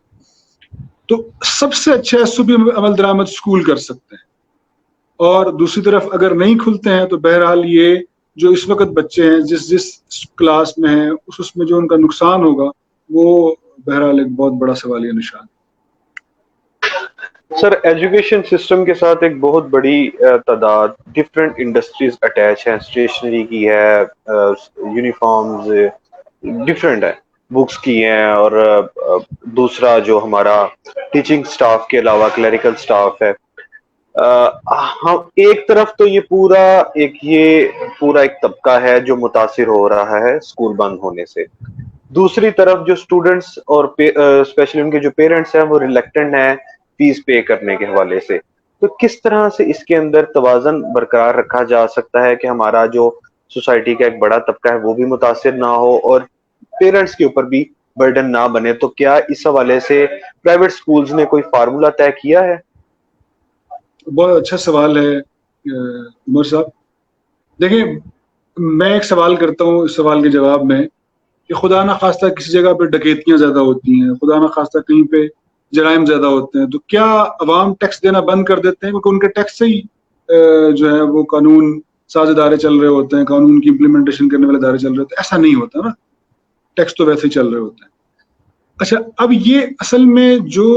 تو سب سے اچھا ایس او پی عمل درآمد اسکول کر سکتے ہیں۔ اور دوسری طرف اگر نہیں کھلتے ہیں تو بہرحال یہ جو اس وقت بچے ہیں جس کلاس میں ہیں اس میں جو ان کا نقصان ہوگا وہ بہرحال ایک بہت بڑا سوالیہ نشان. سر ایجوکیشن سسٹم کے ساتھ ایک بہت بڑی تعداد ڈفرینٹ انڈسٹریز اٹیچ ہیں، اسٹیشنری کی ہے، یونیفارمز ڈفرینٹ ہے، بکس کی ہیں، اور دوسرا جو ہمارا ٹیچنگ سٹاف کے علاوہ کلیریکل سٹاف ہے. ہم ایک طرف تو یہ پورا ایک طبقہ ہے جو متاثر ہو رہا ہے اسکول بند ہونے سے، دوسری طرف جو اسٹوڈنٹس اور اسپیشلی ان کے جو پیرنٹس ہیں وہ ریلیکٹنٹ ہیں فیس پے کرنے کے حوالے سے. تو کس طرح سے اس کے اندر توازن برقرار رکھا جا سکتا ہے کہ ہمارا جو سوسائٹی کا ایک بڑا طبقہ ہے وہ بھی متاثر نہ ہو اور پیرنٹس کے اوپر بھی برڈن نہ بنے؟ تو کیا اس حوالے سے پرائیویٹ سکولز نے کوئی فارمولا طے کیا ہے؟ بہت اچھا سوال ہے عمر صاحب. دیکھیں میں ایک سوال کرتا ہوں اس سوال کے جواب میں کہ خدا نہ خواستہ کسی جگہ پہ ڈکیتیاں زیادہ ہوتی ہیں، خدا نہ خواستہ کہیں پہ جرائم زیادہ ہوتے ہیں، تو کیا عوام ٹیکس دینا بند کر دیتے ہیں کیونکہ ان کے ٹیکس سے ہی جو ہے وہ قانون ساز ادارے چل رہے ہوتے ہیں، قانون کی امپلیمنٹیشن کرنے والے ادارے چل رہے ہوتے ہیں؟ ایسا نہیں ہوتا نا، ٹیکس تو ویسے ہی چل رہے ہوتے ہیں. اچھا اب یہ اصل میں جو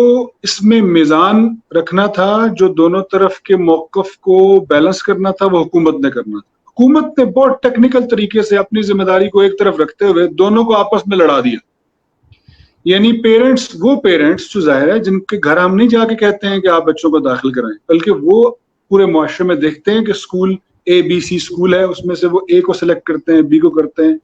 اس میں میزان رکھنا تھا، جو دونوں طرف کے موقف کو بیلنس کرنا تھا، وہ حکومت نے کرنا تھا. حکومت نے بہت ٹیکنیکل طریقے سے اپنی ذمہ داری کو ایک طرف رکھتے ہوئے دونوں کو آپس میں لڑا دیا. یعنی وہ پیرنٹس جو ظاہر ہے جن کے گھر ہم نہیں جا کے کہتے ہیں کہ آپ بچوں کو داخل کرائیں، بلکہ وہ پورے معاشرے میں دیکھتے ہیں کہ اسکول ABC اسکول ہے، اس میں سے وہ A کو سلیکٹ کرتے ہیں، B کو کرتے ہیں،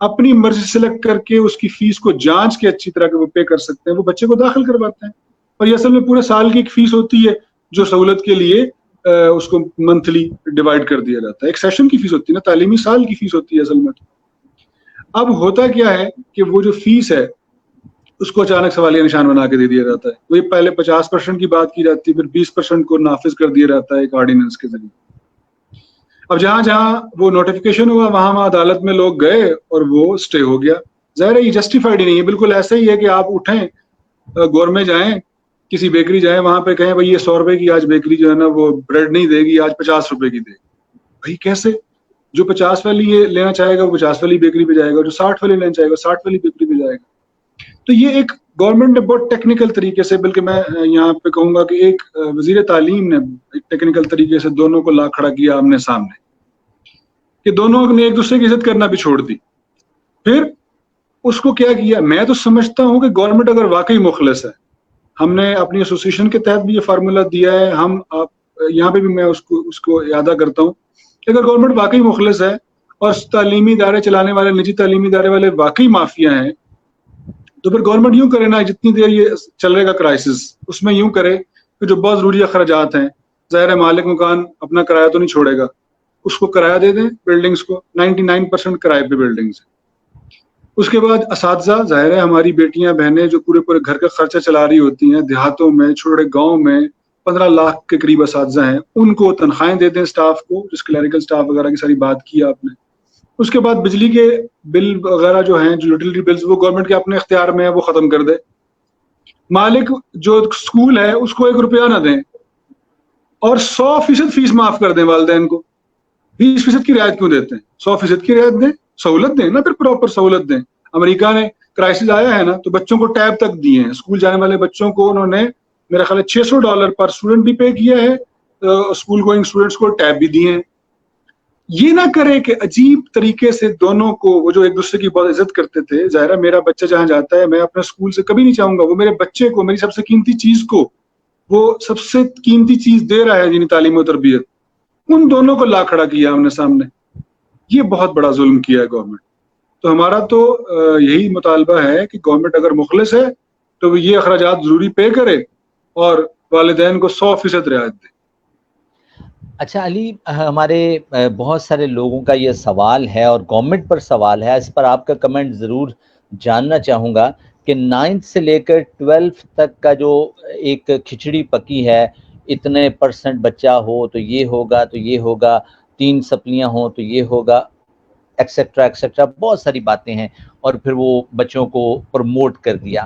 اپنی مرضی سلیکٹ کر کے اس کی فیس کو جانچ کے اچھی طرح کے وہ پے کر سکتے ہیں، وہ بچے کو داخل کرواتے ہیں. اور یہ اصل میں پورے سال کی ایک فیس ہوتی ہے جو سہولت کے لیے اس کو منتھلی ڈیوائڈ کر دیا جاتا ہے. ایک سیشن کی فیس ہوتی ہے نا، تعلیمی سال کی فیس ہوتی ہے اصل میں. اب ہوتا کیا ہے کہ وہ جو فیس ہے اس کو اچانک سوالیہ نشان بنا کے دے دیا جاتا ہے. وہی پہلے 50% کی بات کی جاتی ہے، پھر 20% کو نافذ کر دیا جاتا ہے ایک آرڈیننس کے ذریعے. اب جہاں جہاں وہ نوٹیفیکیشن ہوا وہاں عدالت میں لوگ گئے اور وہ اسٹے ہو گیا. ظاہر ہے یہ جسٹیفائڈ ہی نہیں ہے، بالکل ایسا ہی ہے کہ آپ اٹھیں گور میں جائیں، کسی بیکری جائیں، وہاں پہ کہیں بھائی یہ 100 روپے کی آج بیکری جو ہے نا وہ بریڈ نہیں دے گی، آج 50 روپے کی دے گی. بھائی کیسے؟ جو 50 والی یہ لینا چاہے گا وہ 50 والی بیکری پہ جائے گا، جو 60 والی لینا چاہے گا 60 والی بیکری پہ جائے گا. تو یہ ایک گورنمنٹ نے بہت ٹیکنیکل طریقے سے، بلکہ میں یہاں پہ کہوں گا کہ ایک وزیر تعلیم نے ایک ٹیکنیکل طریقے سے دونوں کو لا کھڑا کیا آمنے سامنے، کہ دونوں نے ایک دوسرے کی عزت کرنا بھی چھوڑ دی. پھر اس کو کیا کیا؟ میں تو سمجھتا ہوں کہ گورنمنٹ اگر واقعی مخلص ہے، ہم نے اپنی ایسوسیشن کے تحت بھی یہ فارمولا دیا ہے، ہم یہاں پہ بھی میں اس کو اعادہ کرتا ہوں کہ اگر گورنمنٹ واقعی مخلص ہے اور تعلیمی ادارے چلانے والے نجی تعلیمی ادارے والے واقعی مافیا ہیں، تو پھر گورنمنٹ یوں کرے نا، جتنی دیر یہ چل رہے گا کرائسس، اس میں یوں کرے کہ جو بہت ضروری اخراجات ہیں، ظاہر ہے مالک مکان اپنا کرایہ تو نہیں چھوڑے گا، اس کو کرایہ دے دیں بلڈنگز کو، 99% کرائے پہ بلڈنگز ہیں. اس کے بعد اساتذہ، ظاہر ہے ہماری بیٹیاں بہنیں جو پورے پورے گھر کا خرچہ چلا رہی ہوتی ہیں، دیہاتوں میں چھوٹے گاؤں میں 15 لاکھ کے قریب اساتذہ ہیں، ان کو تنخواہیں دے دیں اسٹاف کو، جس کلیریکل اسٹاف وغیرہ کی ساری بات کی آپ نے. اس کے بعد بجلی کے بل وغیرہ جو ہیں، جو یوٹیلیٹی بلز، وہ گورنمنٹ کے اپنے اختیار میں ہے، وہ ختم کر دے. مالک جو اسکول ہے اس کو 1 روپیہ نہ دیں اور 100% فیس معاف کر دیں والدین کو. 20% کی رعایت کیوں دیتے ہیں؟ 100% کی رعایت دیں، سہولت دیں نا، پھر پراپر سہولت دیں. امریکہ نے کرائسس آیا ہے نا تو بچوں کو ٹیب تک دیے ہیں، اسکول جانے والے بچوں کو انہوں نے میرا خیال ہے $600 پر اسٹوڈنٹ بھی پے کیا ہے، اسکول گوئنگ اسٹوڈنٹس کو ٹیب بھی دیے ہیں. یہ نہ کرے کہ عجیب طریقے سے دونوں کو، وہ جو ایک دوسرے کی بہت عزت کرتے تھے، ظاہر ہے میرا بچہ جہاں جاتا ہے میں اپنے اسکول سے کبھی نہیں چاہوں گا وہ میرے بچے کو، میری سب سے قیمتی چیز کو، وہ سب سے قیمتی چیز دے رہا ہے یعنی تعلیم و تربیت، ان دونوں کو لا کھڑا کیا آمنے سامنے. یہ بہت بڑا ظلم کیا ہے گورنمنٹ. تو ہمارا تو یہی مطالبہ ہے کہ گورنمنٹ اگر مخلص ہے تو وہ یہ اخراجات ضروری پے کرے اور والدین کو 100% رعایت دے. اچھا علی، ہمارے بہت سارے لوگوں کا یہ سوال ہے اور گورنمنٹ پر سوال ہے، اس پر آپ کا کمنٹ ضرور جاننا چاہوں گا کہ 9th سے لے کر 12th تک کا جو ایک کھچڑی پکی ہے، اتنے % بچہ ہو تو یہ ہوگا تو یہ ہوگا، 3 سپلیاں ہوں تو یہ ہوگا، ایکسیٹرا ایکسیٹرا، بہت ساری باتیں ہیں، اور پھر وہ بچوں کو پروموٹ کر دیا.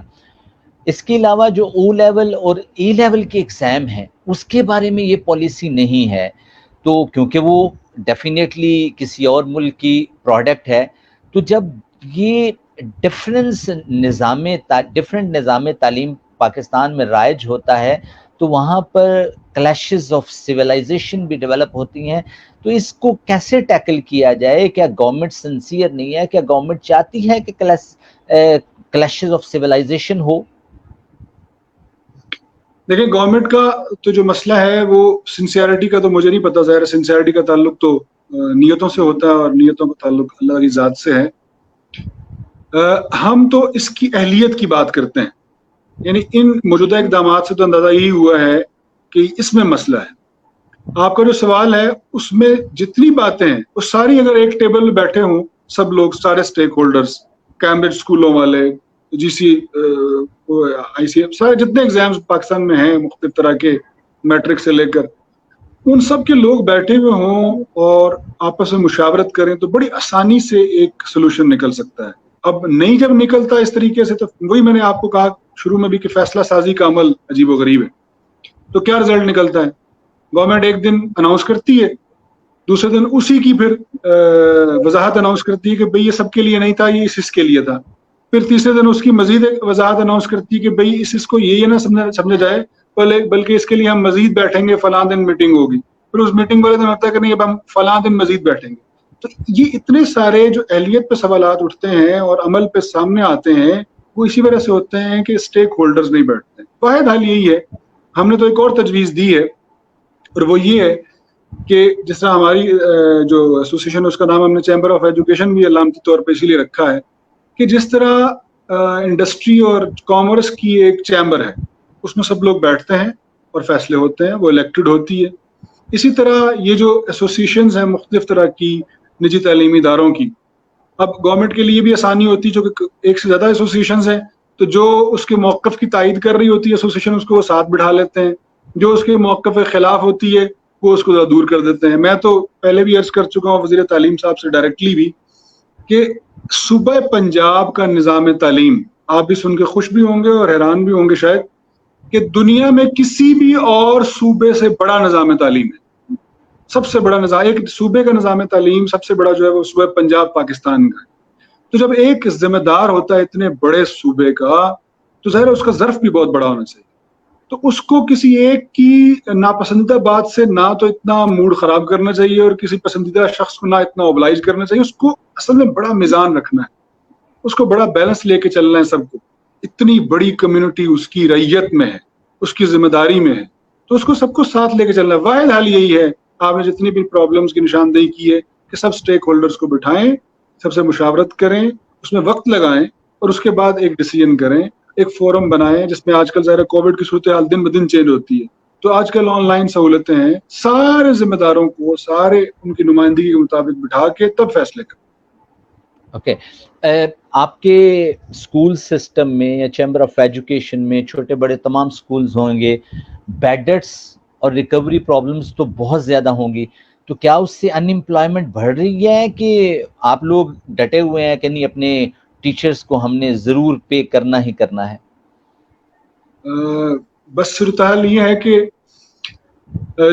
اس کے علاوہ جو او لیول اور ای لیول کے ایگزام ہیں اس کے بارے میں یہ پالیسی نہیں ہے. تو کیونکہ وہ ڈیفینیٹلی کسی اور ملک کی پروڈکٹ ہے، تو جب یہ ڈفرینٹ نظام تعلیم پاکستان میں رائج ہوتا ہے تو وہاں پر کلیشز آف سویلائزیشن بھی ڈیولپ ہوتی ہیں. تو اس کو کیسے ٹیکل کیا جائے؟ کیا گورنمنٹ سنسیئر نہیں ہے؟ کیا گورنمنٹ چاہتی ہے کہ کلیشز آف سویلائزیشن ہو؟ دیکھیں گورنمنٹ کا تو جو مسئلہ ہے وہ سنسیئرٹی کا تو مجھے نہیں پتا، ظاہر سنسیئرٹی کا تعلق تو نیتوں سے ہوتا ہے اور نیتوں کا تعلق اللہ کی ذات سے ہے. ہم تو اس کی اہلیت کی بات کرتے ہیں، یعنی ان موجودہ اقدامات سے تو اندازہ یہی ہوا ہے کہ اس میں مسئلہ ہے. آپ کا جو سوال ہے اس میں جتنی باتیں ہیں وہ ساری اگر ایک ٹیبل میں بیٹھے ہوں سب لوگ، سارے سٹیک ہولڈرز، کیمبرج اسکولوں والے، جی سی آئی سی ایف، سارے جتنے ایگزامز پاکستان میں ہیں مختلف طرح کے میٹرک سے لے کر، ان سب کے لوگ بیٹھے ہوئے ہوں اور آپس میں مشاورت کریں تو بڑی آسانی سے ایک سولوشن نکل سکتا ہے. اب نہیں جب نکلتا اس طریقے سے تو وہی میں نے آپ کو کہا شروع میں بھی کہ فیصلہ سازی کا عمل عجیب و غریب ہے. تو کیا رزلٹ نکلتا ہے؟ گورنمنٹ ایک دن اناؤنس کرتی ہے، دوسرے دن اسی کی پھر وضاحت اناؤنس کرتی ہے کہ بھئی یہ سب کے لیے نہیں تھا، یہ اس کے لیے تھا. پھر تیسرے دن اس کی مزید ایک وضاحت اناؤنس کرتی ہے کہ بھئی اس کو یہ نہ سمجھا جائے بلکہ اس کے لیے ہم مزید بیٹھیں گے، فلاں دن میٹنگ ہوگی. پھر اس میٹنگ والے دن ہوتا ہے کہ نہیں اب ہم فلاں دن مزید بیٹھیں گے. تو یہ اتنے سارے جو اہلیت پہ سوالات اٹھتے ہیں اور عمل پہ سامنے آتے ہیں وہ اسی وجہ سے ہوتے ہیں کہ اسٹیک ہولڈرز نہیں بیٹھتے. واحد حل یہی ہے، ہم نے تو ایک اور تجویز دی ہے اور وہ یہ ہے کہ جس طرح ہماری جو ایسوسیشن اس کا نام ہم نے چیمبر آف ایجوکیشن بھی علامتی طور پہ اسی لیے رکھا ہے کہ جس طرح انڈسٹری اور کامرس کی ایک چیمبر ہے اس میں سب لوگ بیٹھتے ہیں اور فیصلے ہوتے ہیں، وہ الیکٹڈ ہوتی ہے. اسی طرح یہ جو ایسوسیشنز ہیں مختلف طرح کی نجی تعلیمی اداروں کی، اب گورنمنٹ کے لیے بھی آسانی ہوتی ہے چونکہ ایک سے زیادہ ایسوسیشنز ہیں تو جو اس کے موقف کی تائید کر رہی ہوتی ہے ایسوسیشن اس کو وہ ساتھ بٹھا لیتے ہیں، جو اس کے موقف کے خلاف ہوتی ہے وہ اس کو دور کر دیتے ہیں. میں تو پہلے بھی عرض کر چکا ہوں وزیر تعلیم صاحب سے ڈائریکٹلی بھی کہ صوبہ پنجاب کا نظام تعلیم، آپ بھی سن کے خوش بھی ہوں گے اور حیران بھی ہوں گے شاید، کہ دنیا میں کسی بھی اور صوبے سے بڑا نظام تعلیم ہے. سب سے بڑا نظام، ایک صوبے کا نظام تعلیم سب سے بڑا جو ہے وہ صوبہ پنجاب پاکستان کا ہے. تو جب ایک ذمہ دار ہوتا ہے اتنے بڑے صوبے کا تو ظاہر اس کا ظرف بھی بہت بڑا ہونا چاہیے. تو اس کو کسی ایک کی ناپسندیدہ بات سے نہ تو اتنا موڈ خراب کرنا چاہیے اور کسی پسندیدہ شخص کو نہ اتنا اوبلائز کرنا چاہیے. اس کو اصل میں بڑا میزان رکھنا ہے، اس کو بڑا بیلنس لے کے چلنا ہے. سب کو اتنی بڑی کمیونٹی اس کی رعیت میں ہے، اس کی ذمہ داری میں ہے، تو اس کو سب کو ساتھ لے کے چلنا ہے. واحد حل یہی ہے، آپ نے جتنی بھی پرابلمس کی نشاندہی کی ہے کہ سب سٹیک ہولڈرز کو بٹھائیں، سب سے مشاورت کریں، اس میں وقت لگائیں اور اس کے بعد ایک ڈیسیژن کریں، ایک فورم بنائیں جس میں آج کل ظاہر کووڈ کی صورتحال دن بدن چینج ہوتی ہے تو آج کل آن لائن سہولتیں ہیں. سارے ذمہ داروں کو سارے ان کی نمائندگی کے مطابق بٹھا کے تب فیصلے کریں. اوکے، آپ کے اسکول سسٹم میں یا چیمبر آف ایجوکیشن میں چھوٹے بڑے تمام اسکولز ہوں گے، بیڈٹس اور ریکوری پرابلمس تو بہت زیادہ ہوں گی، تو کیا اس سے ان امپلائمنٹ بڑھ رہی ہے کہ آپ لوگ ڈٹے ہوئے ہیں کہ نہیں اپنے ٹیچرز کو ہم نے ضرور پے کرنا ہی کرنا ہے؟ بس صورتحال یہ ہے کہ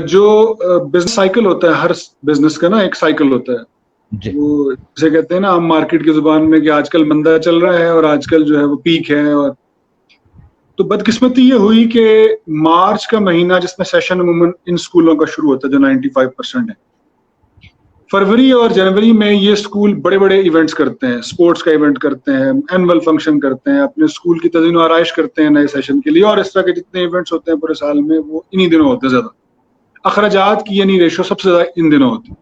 جو بزنس سائیکل ہوتا ہے، ہر بزنس کا نا ایک سائیکل ہوتا ہے جی. وہ جسے کہتے ہیں نا ہم مارکیٹ کی زبان میں کہ آج کل مندہ چل رہا ہے اور آج کل جو ہے وہ پیک ہے. اور تو بدقسمتی یہ ہوئی کہ مارچ کا مہینہ جس میں سیشن عموماً ان اسکولوں کا شروع ہوتا ہے جو 95% ہے، فروری اور جنوری میں یہ اسکول بڑے بڑے ایونٹس کرتے ہیں، اسپورٹس کا ایونٹ کرتے ہیں، اینول فنکشن کرتے ہیں، اپنے اسکول کی تزئین و آرائش کرتے ہیں نئے سیشن کے لیے، اور اس طرح کے جتنے ایونٹس ہوتے ہیں پورے سال میں وہ انہی دنوں ہوتے ہیں. زیادہ اخراجات کی یعنی ریشو سب سے زیادہ ان دنوں ہوتی ہے.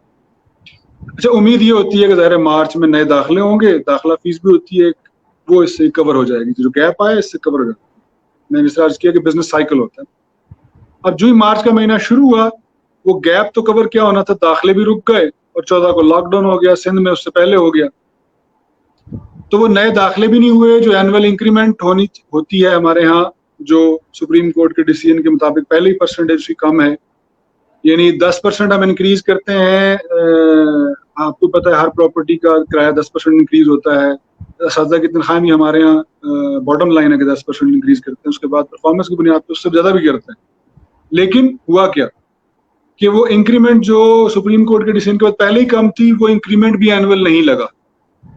اچھا، امید یہ ہوتی ہے کہ ظاہر مارچ میں نئے داخلے ہوں گے، داخلہ فیس بھی ہوتی ہے، وہ اس سے کور ہو جائے گی، جو گیپ آئے اس سے کور ہو جائے گا. میں نے اس طرح عرض کیا کہ بزنس سائیکل ہوتا ہے. اب جو ہی مارچ کا مہینہ شروع ہوا وہ گیپ تو کور کیا ہونا تھا، داخلے بھی رک گئے اور 14 کو لاک ڈاؤن ہو گیا، سندھ میں اس سے پہلے ہو گیا. تو وہ نئے داخلے بھی نہیں ہوئے. جو اینول انکریمنٹ ہوتی ہے ہمارے ہاں جو سپریم کورٹ کے ڈیسیژن کے مطابق پہلے ہی پرسنٹیج کی کم ہے، یعنی 10% ہم انکریز کرتے ہیں. آپ کو پتہ ہے ہر پراپرٹی کا کرایہ 10% انکریز ہوتا ہے. اساتذہ کی تنخواہ بھی ہمارے یہاں باٹم لائن ہے کہ 10% انکریز کرتے ہیں، اس کے بعد پرفارمنس کی بنیاد پہ اس سے زیادہ بھی کرتے ہیں. لیکن ہوا کیا کہ وہ انکریمنٹ جو سپریم کورٹ کے ڈیسیژن کے بعد پہلے ہی کم تھی, وہ انکریمنٹ بھی اینول نہیں لگا,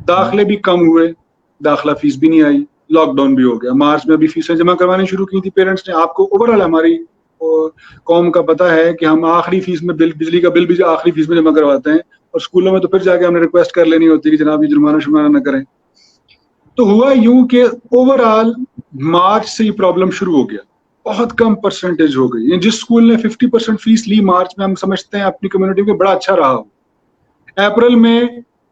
داخلے بھی کم ہوئے, داخلہ فیس بھی نہیں آئی, لاک ڈاؤن بھی ہو گیا. مارچ میں ابھی فیسیں جمع کروانی شروع کی تھی پیرنٹس نے. آپ کو اوور آل ہماری قوم کا پتہ ہے کہ ہم آخری فیس میں بجلی کا بل بھی آخری فیس میں جمع کرواتے ہیں, اور اسکولوں میں تو پھر جا کے ہم نے ریکویسٹ کر لینی ہوتی ہے کہ جناب یہ جرمانہ نہ کریں. تو ہوا یوں کہ اوور آل مارچ سے یہ پرابلم شروع ہو گیا, بہت کم پرسنٹیج ہو گئی. جس اسکول نے 50% فیس لی مارچ میں, ہم سمجھتے ہیں اپنی کمیونٹی میں بڑا اچھا رہا ہو. اپریل میں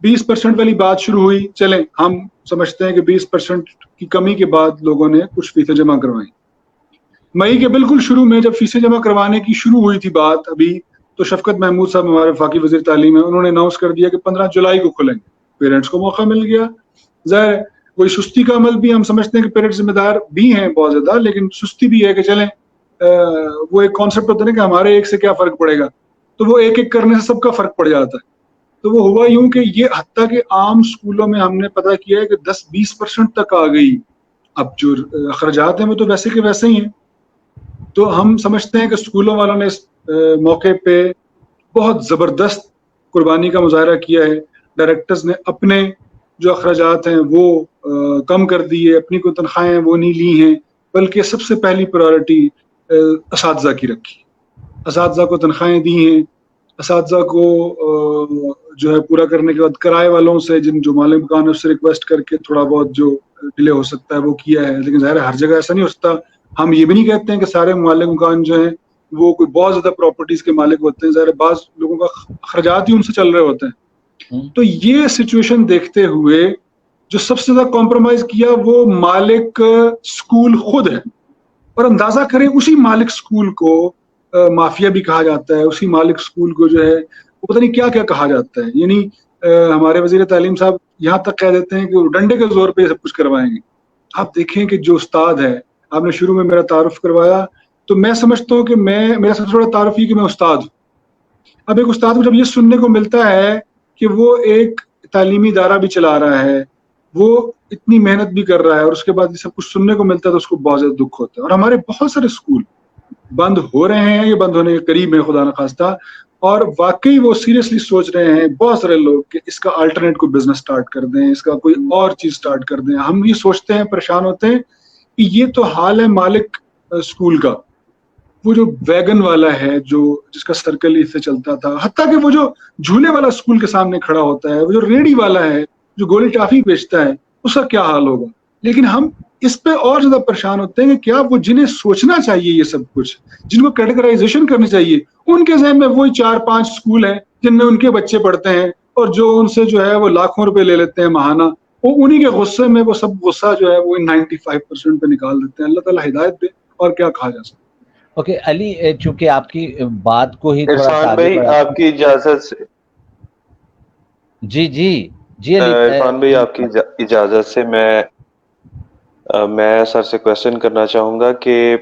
20% والی بات شروع ہوئی, چلیں ہم سمجھتے ہیں کہ 20% کی کمی کے بعد لوگوں نے کچھ فیسیں جمع کروائیں. مئی کے بالکل شروع میں جب فیسیں جمع کروانے کی شروع ہوئی تھی بات ابھی, تو شفقت محمود صاحب ہمارے وفاقی وزیر تعلیم ہیں, انہوں نے اناؤنس کر دیا کہ 15 جولائی کو کھلیں گے. پیرنٹس کو موقع مل گیا. ظاہر کوئی سستی کا عمل بھی, ہم سمجھتے ہیں کہ پیرنٹس ذمہ دار بھی ہیں بہت زیادہ, لیکن سستی بھی ہے کہ چلیں وہ ایک کانسیپٹ ہوتا ہے کہ ہمارے ایک سے کیا فرق پڑے گا, تو وہ ایک ایک کرنے سے سب کا فرق پڑ جاتا ہے. تو وہ ہوا یوں کہ یہ حتیٰ کہ عام اسکولوں میں ہم نے پتہ کیا ہے کہ 10-20% تک آ گئی. اب جو اخراجات ہیں وہ تو ویسے کے ویسے ہی ہیں. تو ہم سمجھتے ہیں کہ اسکولوں والوں نے اس موقع پہ بہت زبردست قربانی کا مظاہرہ کیا ہے. ڈائریکٹرز نے اپنے جو اخراجات ہیں وہ کم کر دیے, اپنی کوئی تنخواہیں وہ نہیں لی ہیں, بلکہ سب سے پہلی پرائرٹی اساتذہ کی رکھی. اساتذہ کو تنخواہیں دی ہیں, اساتذہ کو جو ہے پورا کرنے کے بعد کرائے والوں سے, جو مالک مکان ہے اس سے ریکویسٹ کر کے تھوڑا بہت جو ڈیلے ہو سکتا ہے وہ کیا ہے. لیکن ظاہر ہے ہر جگہ ایسا نہیں ہو سکتا. ہم یہ بھی نہیں کہتے ہیں کہ سارے مالک مکان جو ہیں وہ کوئی بہت زیادہ پراپرٹیز کے مالک ہوتے ہیں. ظاہر بعض لوگوں کا اخراجات ہی ان سے چل رہے ہوتے ہیں. تو یہ سچویشن دیکھتے ہوئے جو سب سے زیادہ کمپرومائز کیا وہ مالک اسکول خود ہے. اور اندازہ کریں اسی مالک اسکول کو مافیا بھی کہا جاتا ہے, اسی مالک اسکول کو جو ہے وہ پتہ نہیں کیا کیا کہا جاتا ہے. یعنی ہمارے وزیر تعلیم صاحب یہاں تک کہہ دیتے ہیں کہ وہ ڈنڈے کے زور پہ سب کچھ کروائیں گے. آپ دیکھیں کہ جو استاد ہے, آپ نے شروع میں میرا تعارف کروایا, تو میں سمجھتا ہوں کہ میرا سب سے بڑا تعارف یہ کہ میں استاد ہوں. اب ایک استاد کو جب یہ سننے کو ملتا ہے کہ وہ ایک تعلیمی ادارہ بھی چلا رہا ہے, وہ اتنی محنت بھی کر رہا ہے, اور اس کے بعد یہ سب کچھ سننے کو ملتا ہے, تو اس کو بہت زیادہ دکھ ہوتا ہے. اور ہمارے بہت سارے اسکول بند ہو رہے ہیں, یہ بند ہونے کے قریب ہے خدا نخواستہ, اور واقعی وہ سیریسلی سوچ رہے ہیں بہت سارے لوگ کہ اس کا الٹرنیٹ کوئی بزنس سٹارٹ کر دیں, اس کا کوئی اور چیز سٹارٹ کر دیں. ہم یہ سوچتے ہیں, پریشان ہوتے ہیں کہ یہ تو حال ہے مالک اسکول کا, وہ جو ویگن والا ہے جو جس کا سرکل اس سے چلتا تھا, حتیٰ کہ وہ جو جھولے والا اسکول کے سامنے کھڑا ہوتا ہے, وہ جو ریڑھی والا ہے جو گولی ٹافی بیچتا ہے, اس کا کیا حال ہوگا. لیکن ہم اس پہ اور زیادہ پریشان ہوتے ہیں کہ کیا وہ جنہیں سوچنا چاہیے یہ سب کچھ, جن کو کیٹیگرائزیشن کرنی چاہیے, ان کے ذہن میں وہی 4-5 اسکول ہیں جن میں ان کے بچے پڑھتے ہیں, اور جو ان سے جو ہے وہ لاکھوں روپے لے لیتے ہیں ماہانہ. وہ انہی کے غصے میں وہ سب غصہ جو ہے وہ 95% پہ نکال دیتے ہیں. اللہ تعالیٰ ہدایت دے, اور کیا کہا جا سکتا. اوکے علی, چونکہ آپ کی بات کو ہی تھوڑا عرفان بھائی آپ کی اجازت سے, جی علی, عرفان بھائی آپ کی اجازت سے میں سر سے کوشچن کرنا چاہوں گا کہ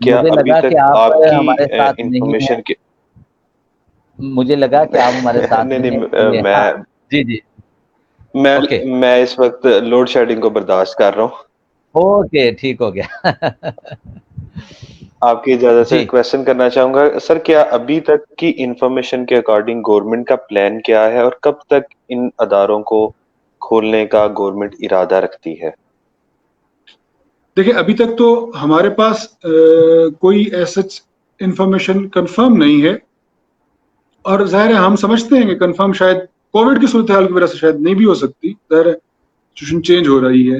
کیا ابھی تک آپ کی انفارمیشن کے, مجھے لگا کہ آپ ہمارے ساتھ نہیں, جی میں اس وقت لوڈ شیڈنگ کو برداشت کر رہا ہوں. اوکے, ٹھیک ہو گیا. آپ کی اجازت سے کوشچن کرنا چاہوں گا سر, کیا ابھی تک کی انفارمیشن کے اکارڈنگ گورنمنٹ کا پلان کیا ہے, اور کب تک ان اداروں کو کھولنے کا گورنمنٹ ارادہ رکھتی ہے؟ دیکھیں ابھی تک تو ہمارے پاس کوئی ایسا انفارمیشن کنفرم نہیں ہے, اور ظاہر ہے ہم سمجھتے ہیں کہ کنفرم شاید کووڈ کی صورتحال کی وجہ سے شاید نہیں بھی ہو سکتی. ظاہر ہے سچویشن چینج ہو رہی ہے,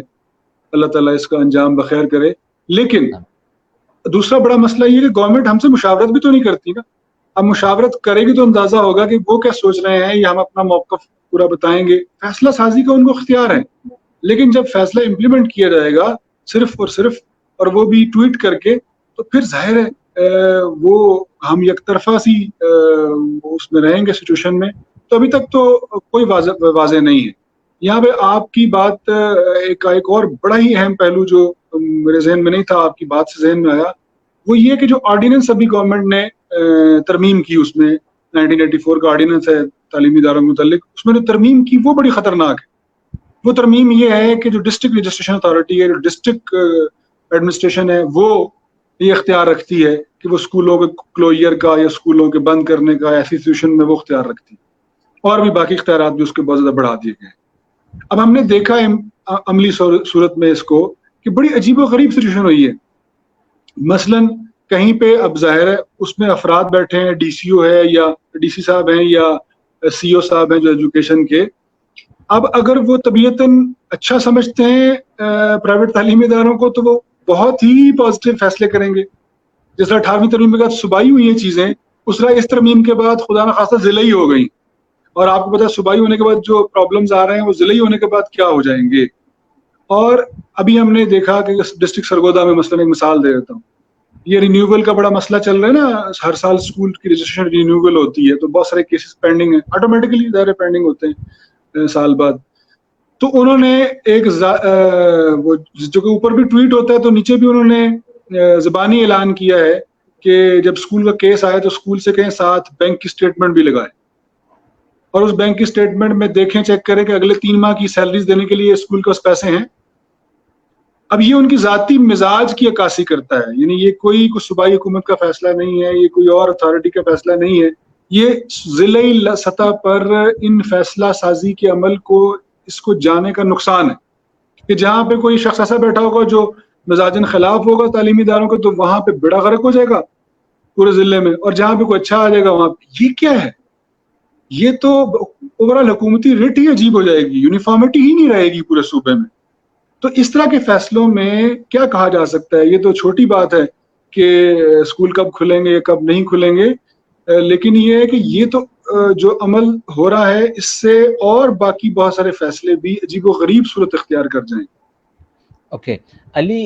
اللہ تعالیٰ اس کا انجام بخیر کرے. لیکن دوسرا بڑا مسئلہ یہ کہ گورنمنٹ ہم سے مشاورت بھی تو نہیں کرتی نا. اب مشاورت کرے گی تو اندازہ ہوگا کہ وہ کیا سوچ رہے ہیں, یا ہم اپنا موقف پورا بتائیں گے. فیصلہ سازی کا ان کو اختیار ہے, لیکن جب فیصلہ امپلیمنٹ کیا جائے گا صرف اور وہ بھی ٹویٹ کر کے, تو پھر ظاہر ہے وہ ہم یک طرفہ سی اس میں رہیں گے سچویشن میں. تو ابھی تک تو کوئی واضح نہیں ہے. یہاں پہ آپ کی بات ایک اور بڑا ہی اہم پہلو جو میرے ذہن میں نہیں تھا, آپ کی بات سے ذہن میں آیا, وہ یہ کہ جو آرڈیننس ابھی گورنمنٹ نے ترمیم کی, اس میں 1984 کا آرڈیننس ہے تعلیمی اداروں کے متعلق, اس میں جو ترمیم کی وہ بڑی خطرناک ہے. وہ ترمیم یہ ہے کہ جو ڈسٹرکٹ رجسٹریشن اتھارٹی ہے, جو ڈسٹرکٹ ایڈمنسٹریشن ہے, وہ یہ اختیار رکھتی ہے کہ وہ اسکولوں کے کلوئر کا یا اسکولوں کے بند کرنے کا ایسی سچویشن میں وہ اختیار رکھتی، اور بھی باقی اختیارات بھی اس کے بہت زیادہ بڑھا دیے گئے. اب ہم نے دیکھا عملی صورت میں اس کو کہ بڑی عجیب و غریب سچویشن ہوئی ہے. مثلاً کہیں پہ اب ظاہر ہے اس میں افراد بیٹھے ہیں، ڈی سی او ہے یا ڈی سی صاحب ہیں یا سی او صاحب ہیں جو ایجوکیشن کے. اب اگر وہ طبیعتاً اچھا سمجھتے ہیں پرائیویٹ تعلیمی اداروں کو تو وہ بہت ہی پازیٹیو فیصلے کریں گے. جس طرح 18ویں ترمیم کے بعد صوبائی ہوئی ہیں چیزیں، اس طرح اس ترمیم کے بعد خدا نخواستہ ضلعی ہو گئی. اور آپ کو پتا صوبائی ہونے کے بعد جو پرابلمز آ رہے ہیں وہ ضلعی ہونے کے بعد کیا ہو جائیں گے. اور ابھی ہم نے دیکھا کہ ڈسٹرکٹ سرگودا میں مثلاً ایک مثال دے دیتا ہوں، یہ رینیوول کا بڑا مسئلہ چل رہا ہے نا، ہر سال اسکول کی رجسٹریشن رینیوول ہوتی ہے تو بہت سارے کیسز پینڈنگ ہیں، آٹومیٹکلی ظاہر پینڈنگ ہوتے ہیں سال بعد. تو انہوں نے ایک وہ جو کہ اوپر بھی ٹویٹ ہوتا ہے تو نیچے بھی انہوں نے زبانی اعلان کیا ہے کہ جب اسکول کا کیس آئے تو اسکول سے کہیں ساتھ بینک کی اسٹیٹمنٹ بھی لگائے، اور اس بینک کی اسٹیٹمنٹ میں دیکھیں چیک کریں کہ اگلے 3 ماہ کی سیلریز دینے کے لیے اسکول کے پاس پیسے ہیں. اب یہ ان کی ذاتی مزاج کی عکاسی کرتا ہے، یعنی یہ کوئی صوبائی حکومت کا فیصلہ نہیں ہے، یہ کوئی اور اتھارٹی کا فیصلہ نہیں ہے، یہ ضلعی سطح پر ان فیصلہ سازی کے عمل کو اس کو جانے کا نقصان ہے کہ جہاں پہ کوئی شخص ایسا بیٹھا ہوگا جو مزاجن خلاف ہوگا تعلیمی اداروں کو تو وہاں پہ بیڑا غرق ہو جائے گا پورے ضلع میں، اور جہاں پہ کوئی اچھا آ جائے گا وہاں پہ. یہ کیا ہے؟ یہ تو اوورال حکومتی ریٹ ہی عجیب ہو جائے گی، یونیفارمٹی ہی نہیں رہے گی پورے صوبے میں. تو اس طرح کے فیصلوں میں کیا کہا جا سکتا ہے؟ یہ تو چھوٹی بات ہے کہ اسکول کب کھلیں گے یا کب نہیں کھلیں گے، لیکن یہ ہے کہ یہ تو جو عمل ہو رہا ہے اس سے اور باقی بہت سارے فیصلے بھی عجیب و غریب صورت اختیار کر جائیں. اوکے علی،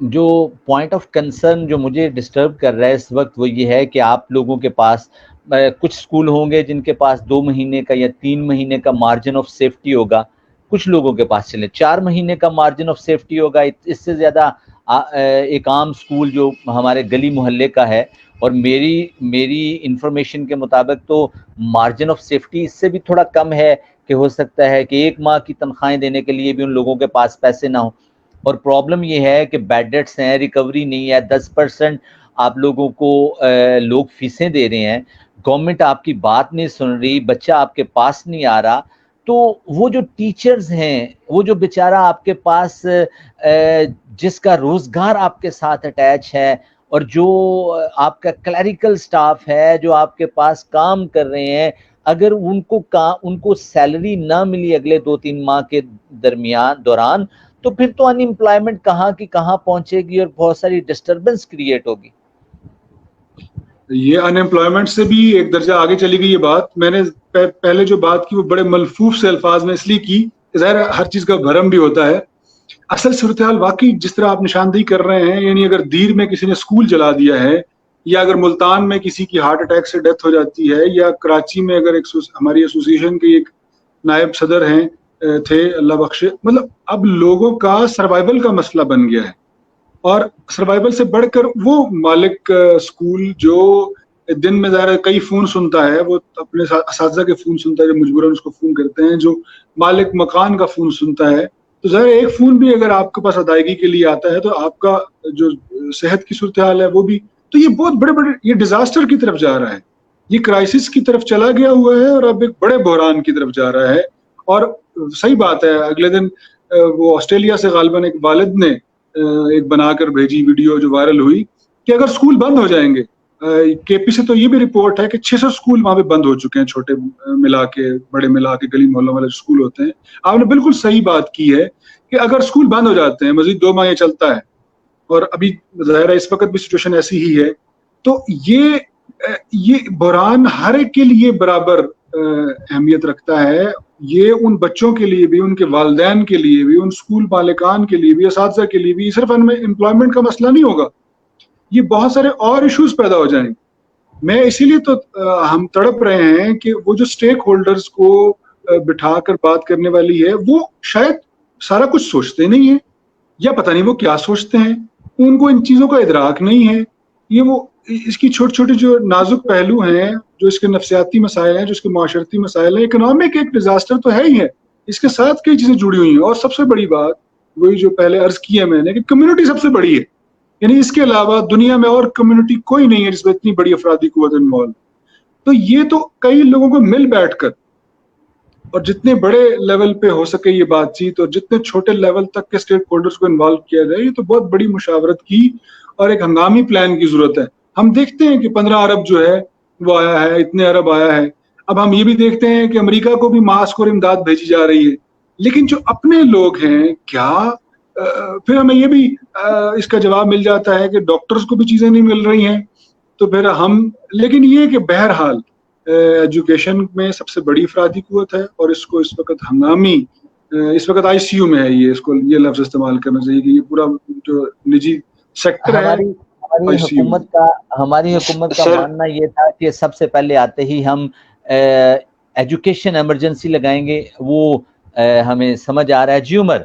جو پوائنٹ آف کنسرن جو مجھے ڈسٹرب کر رہا ہے اس وقت وہ یہ ہے کہ آپ لوگوں کے پاس کچھ اسکول ہوں گے جن کے پاس 2 مہینے کا یا 3 مہینے کا مارجن آف سیفٹی ہوگا، کچھ لوگوں کے پاس 4 مہینے کا مارجن آف سیفٹی ہوگا. اس سے زیادہ ایک عام اسکول جو ہمارے گلی محلے کا ہے، اور میری انفارمیشن کے مطابق تو مارجن آف سیفٹی اس سے بھی تھوڑا کم ہے کہ ہو سکتا ہے کہ 1 ماہ کی تنخواہیں دینے کے لیے بھی ان لوگوں کے پاس پیسے نہ ہوں. اور پرابلم یہ ہے کہ بیڈ ڈیٹس ہیں، ریکوری نہیں ہے، 10% آپ لوگوں کو لوگ فیسیں دے رہے ہیں، گورنمنٹ آپ کی بات نہیں سن رہی، بچہ آپ کے پاس نہیں آ رہا. تو وہ جو ٹیچرز ہیں، وہ جو بیچارہ آپ کے پاس جس کا روزگار آپ کے ساتھ اٹیچ ہے، اور جو آپ کا کلیریکل سٹاف ہے جو آپ کے پاس کام کر رہے ہیں، اگر ان کو سیلری نہ ملی اگلے 2-3 ماہ کے دوران تو پھر تو ان امپلائمنٹ کہاں کی کہاں پہنچے گی اور بہت ساری ڈسٹربنس کریٹ ہوگی. یہ ان امپلائمنٹ سے بھی ایک درجہ آگے چلی گئی یہ بات. میں نے پہلے جو بات کی وہ بڑے ملفوف سے الفاظ میں اس لیے کی، ظاہر ہر چیز کا بھرم بھی ہوتا ہے. اصل صورتحال واقعی جس طرح آپ نشاندہی کر رہے ہیں، یعنی اگر دیر میں کسی نے اسکول جلا دیا ہے، یا اگر ملتان میں کسی کی ہارٹ اٹیک سے ڈیتھ ہو جاتی ہے، یا کراچی میں اگر ہماری ایسوسیشن کے ایک نائب صدر ہیں تھے اللہ بخشے، مطلب اب لوگوں کا سروائیول کا مسئلہ بن گیا ہے. اور سروائیول سے بڑھ کر وہ مالک اسکول جو دن میں ظاہر کئی فون سنتا ہے، وہ اپنے اساتذہ کے فون سنتا ہے جو مجبوراً اس کو فون کرتے ہیں، جو مالک مکان کا فون سنتا ہے، تو ظاہر ایک فون بھی اگر آپ کے پاس ادائیگی کے لیے آتا ہے تو آپ کا جو صحت کی صورتحال ہے وہ بھی، تو یہ بہت بڑے یہ ڈیزاسٹر کی طرف جا رہا ہے، یہ کرائسس کی طرف چلا گیا ہوا ہے اور اب ایک بڑے بحران کی طرف جا رہا ہے. اور صحیح بات ہے، اگلے دن وہ آسٹریلیا سے غالباً ایک والد نے ایک بنا کر بھیجی ویڈیو جو وائرل ہوئی کہ اگر اسکول بند ہو جائیں گے، کے پی سے تو یہ بھی رپورٹ ہے کہ 600 اسکول وہاں پہ بند ہو چکے ہیں، چھوٹے ملا کے بڑے ملا کے گلی محلوں والے اسکول ہوتے ہیں. آپ نے بالکل صحیح بات کی ہے کہ اگر اسکول بند ہو جاتے ہیں، مزید 2 ماہ یہ چلتا ہے، اور ابھی ظاہر ہے اس وقت بھی سچویشن ایسی ہی ہے، تو یہ بحران ہر ایک کے لیے برابر اہمیت رکھتا ہے. یہ ان بچوں کے لیے بھی، ان کے والدین کے لیے بھی، ان اسکول مالکان کے لیے بھی، اساتذہ کے لیے بھی. صرف ان میں امپلائمنٹ کا مسئلہ نہیں ہوگا، یہ بہت سارے اور ایشوز پیدا ہو جائیں گے. میں اسی لیے تو ہم تڑپ رہے ہیں کہ وہ جو سٹیک ہولڈرز کو بٹھا کر بات کرنے والی ہے، وہ شاید سارا کچھ سوچتے نہیں ہیں، یا پتہ نہیں وہ کیا سوچتے ہیں، ان کو ان چیزوں کا ادراک نہیں ہے. یہ وہ اس کی چھوٹی چھوٹی جو نازک پہلو ہیں، جو اس کے نفسیاتی مسائل ہیں، جو اس کے معاشرتی مسائل ہیں، اکنامک ایک ڈیزاسٹر تو ہے ہی ہے، اس کے ساتھ کئی چیزیں جڑی ہوئی ہیں. اور سب سے بڑی بات وہی جو پہلے عرض کی ہے میں نے کہ کمیونٹی سب سے بڑی ہے. یعنی اس کے علاوہ دنیا میں اور کمیونٹی کوئی نہیں ہے جس میں اتنی بڑی افرادی قوت انوالو. تو یہ تو کئی لوگوں کو مل بیٹھ کر اور جتنے بڑے لیول پہ ہو سکے یہ بات چیت اور جتنے چھوٹے لیول تک کے اسٹیک ہولڈرز کو انوالو کیا جائے, یہ تو بہت بڑی مشاورت کی اور ایک ہنگامی پلان کی ضرورت ہے. ہم دیکھتے ہیں کہ 15 ارب جو ہے وہ آیا ہے, اتنے ارب آیا ہے. اب ہم یہ بھی دیکھتے ہیں کہ امریکہ کو بھی ماسک اور امداد بھیجی جا رہی ہے, لیکن جو اپنے لوگ ہیں کیا پھر ہمیں یہ بھی اس کا جواب مل جاتا ہے کہ ڈاکٹرز کو بھی چیزیں نہیں مل رہی ہیں. تو پھر ہم, لیکن یہ کہ بہرحال ایجوکیشن میں سب سے بڑی افرادی قوت ہے اور اس کو اس وقت ہنگامی, اس وقت آئی سی یو میں ہے, اس کو یہ لفظ استعمال کرنا چاہیے کہ یہ پورا جو نجی سیکٹر ہے آئی سی یو میں. ہماری حکومت کا ماننا یہ تھا کہ سب سے پہلے آتے ہی ہم ایجوکیشن ایمرجنسی لگائیں گے, وہ ہمیں سمجھ آ رہا ہے. جی عمر.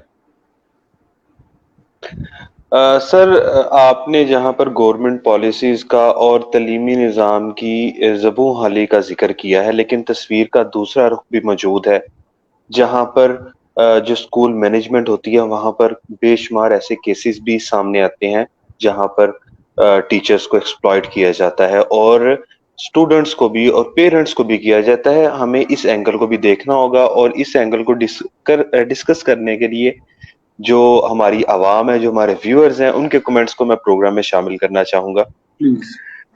سر آپ نے جہاں پر گورنمنٹ پالیسیز کا اور تعلیمی نظام کی زبوں حالی کا ذکر کیا ہے, لیکن تصویر کا دوسرا رخ بھی موجود ہے جہاں پر جو اسکول مینجمنٹ ہوتی ہے وہاں پر بے شمار ایسے کیسز بھی سامنے آتے ہیں جہاں پر ٹیچرز کو ایکسپلائٹ کیا جاتا ہے اور اسٹوڈنٹس کو بھی اور پیرنٹس کو بھی کیا جاتا ہے. ہمیں اس اینگل کو بھی دیکھنا ہوگا اور اس اینگل کو ڈسکس کرنے کے لیے جو ہماری عوام ہے, جو ہمارے ویورز ہیں, ان کے کمنٹس کو میں پروگرام میں شامل کرنا چاہوں گا.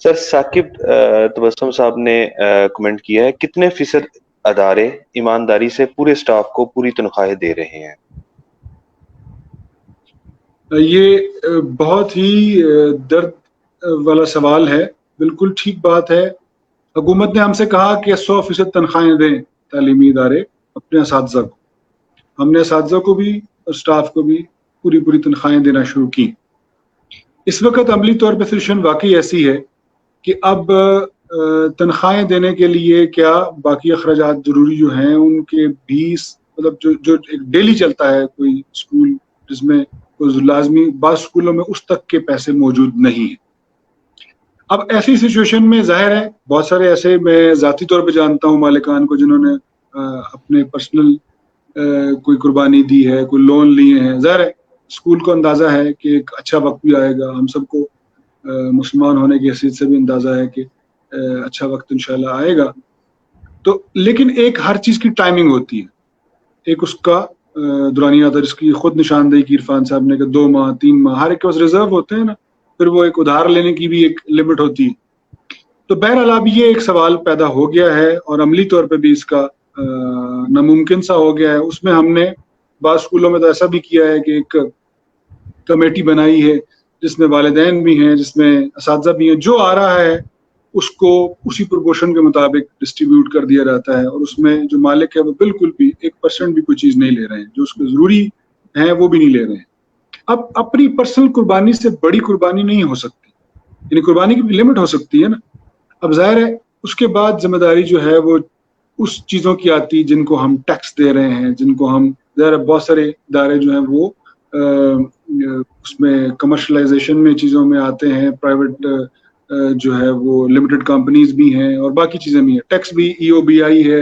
سر ثاقب تبسم صاحب نے کمنٹ کیا ہے, کتنے فیصد ادارے ایمانداری سے پورے سٹاف کو پوری تنخواہیں دے رہے ہیں؟ یہ بہت ہی درد والا سوال ہے. بالکل ٹھیک بات ہے. حکومت نے ہم سے کہا کہ 100% تنخواہیں دیں تعلیمی ادارے اپنے اساتذہ کو. ہم نے اساتذہ کو بھی اور اسٹاف کو بھی پوری تنخواہیں دینا شروع کی. اس وقت عملی طور پہ سچویشن واقعی ایسی ہے کہ اب تنخواہیں دینے کے لیے کیا باقی اخراجات ضروری جو ہیں ان کے بھی, مطلب جو ایک ڈیلی چلتا ہے کوئی اسکول جس میں لازمی, بعض اسکولوں میں اس تک کے پیسے موجود نہیں ہیں. اب ایسی سچویشن میں ظاہر ہے بہت سارے ایسے میں ذاتی طور پہ جانتا ہوں مالکان کو جنہوں نے اپنے پرسنل کوئی قربانی دی ہے, کوئی لون لیے ہیں. ظاہر ہے اسکول کو اندازہ ہے کہ ایک اچھا وقت بھی آئے گا, ہم سب کو مسلمان ہونے کی حیثیت سے بھی اندازہ ہے کہ اچھا وقت انشاءاللہ آئے گا. تو لیکن ایک ہر چیز کی ٹائمنگ ہوتی ہے, ایک اس کا دورانیہ آتا ہے جس کی خود نشاندہی کی عرفان صاحب نے کہ 2 ماہ 3 ماہ ہر ایک کے پاس ریزرو ہوتے ہیں نا, پھر وہ ایک ادھار لینے کی بھی ایک لمٹ ہوتی ہے. تو بہرحال اب یہ ایک سوال پیدا ہو گیا ہے اور عملی طور پہ بھی اس کا ناممکن سا ہو گیا ہے. اس میں ہم نے بعض اسکولوں میں تو ایسا بھی کیا ہے کہ ایک کمیٹی بنائی ہے جس میں والدین بھی ہیں, جس میں اساتذہ بھی ہیں. جو آ رہا ہے اس کو اسی پروپورشن کے مطابق ڈسٹریبیوٹ کر دیا جاتا ہے اور اس میں جو مالک ہے وہ بالکل بھی 1% بھی کوئی چیز نہیں لے رہے ہیں, جو اس کو ضروری ہے وہ بھی نہیں لے رہے ہیں. اب اپنی پرسنل قربانی سے بڑی قربانی نہیں ہو سکتی, یعنی قربانی کی بھی لمٹ ہو سکتی ہے نا. اب ظاہر ہے اس کے بعد ذمہ داری جو ہے وہ اس چیزوں کی آتی جن کو ہم ٹیکس دے رہے ہیں, جن کو ہم, ظاہر بہت سارے ادارے جو ہیں وہ اس میں کمرشلائزیشن میں چیزوں میں آتے ہیں, پرائیویٹ جو ہے وہ لمیٹڈ کمپنیز بھی ہیں اور باقی چیزیں بھی ہیں. ٹیکس بھی EOBI ہے,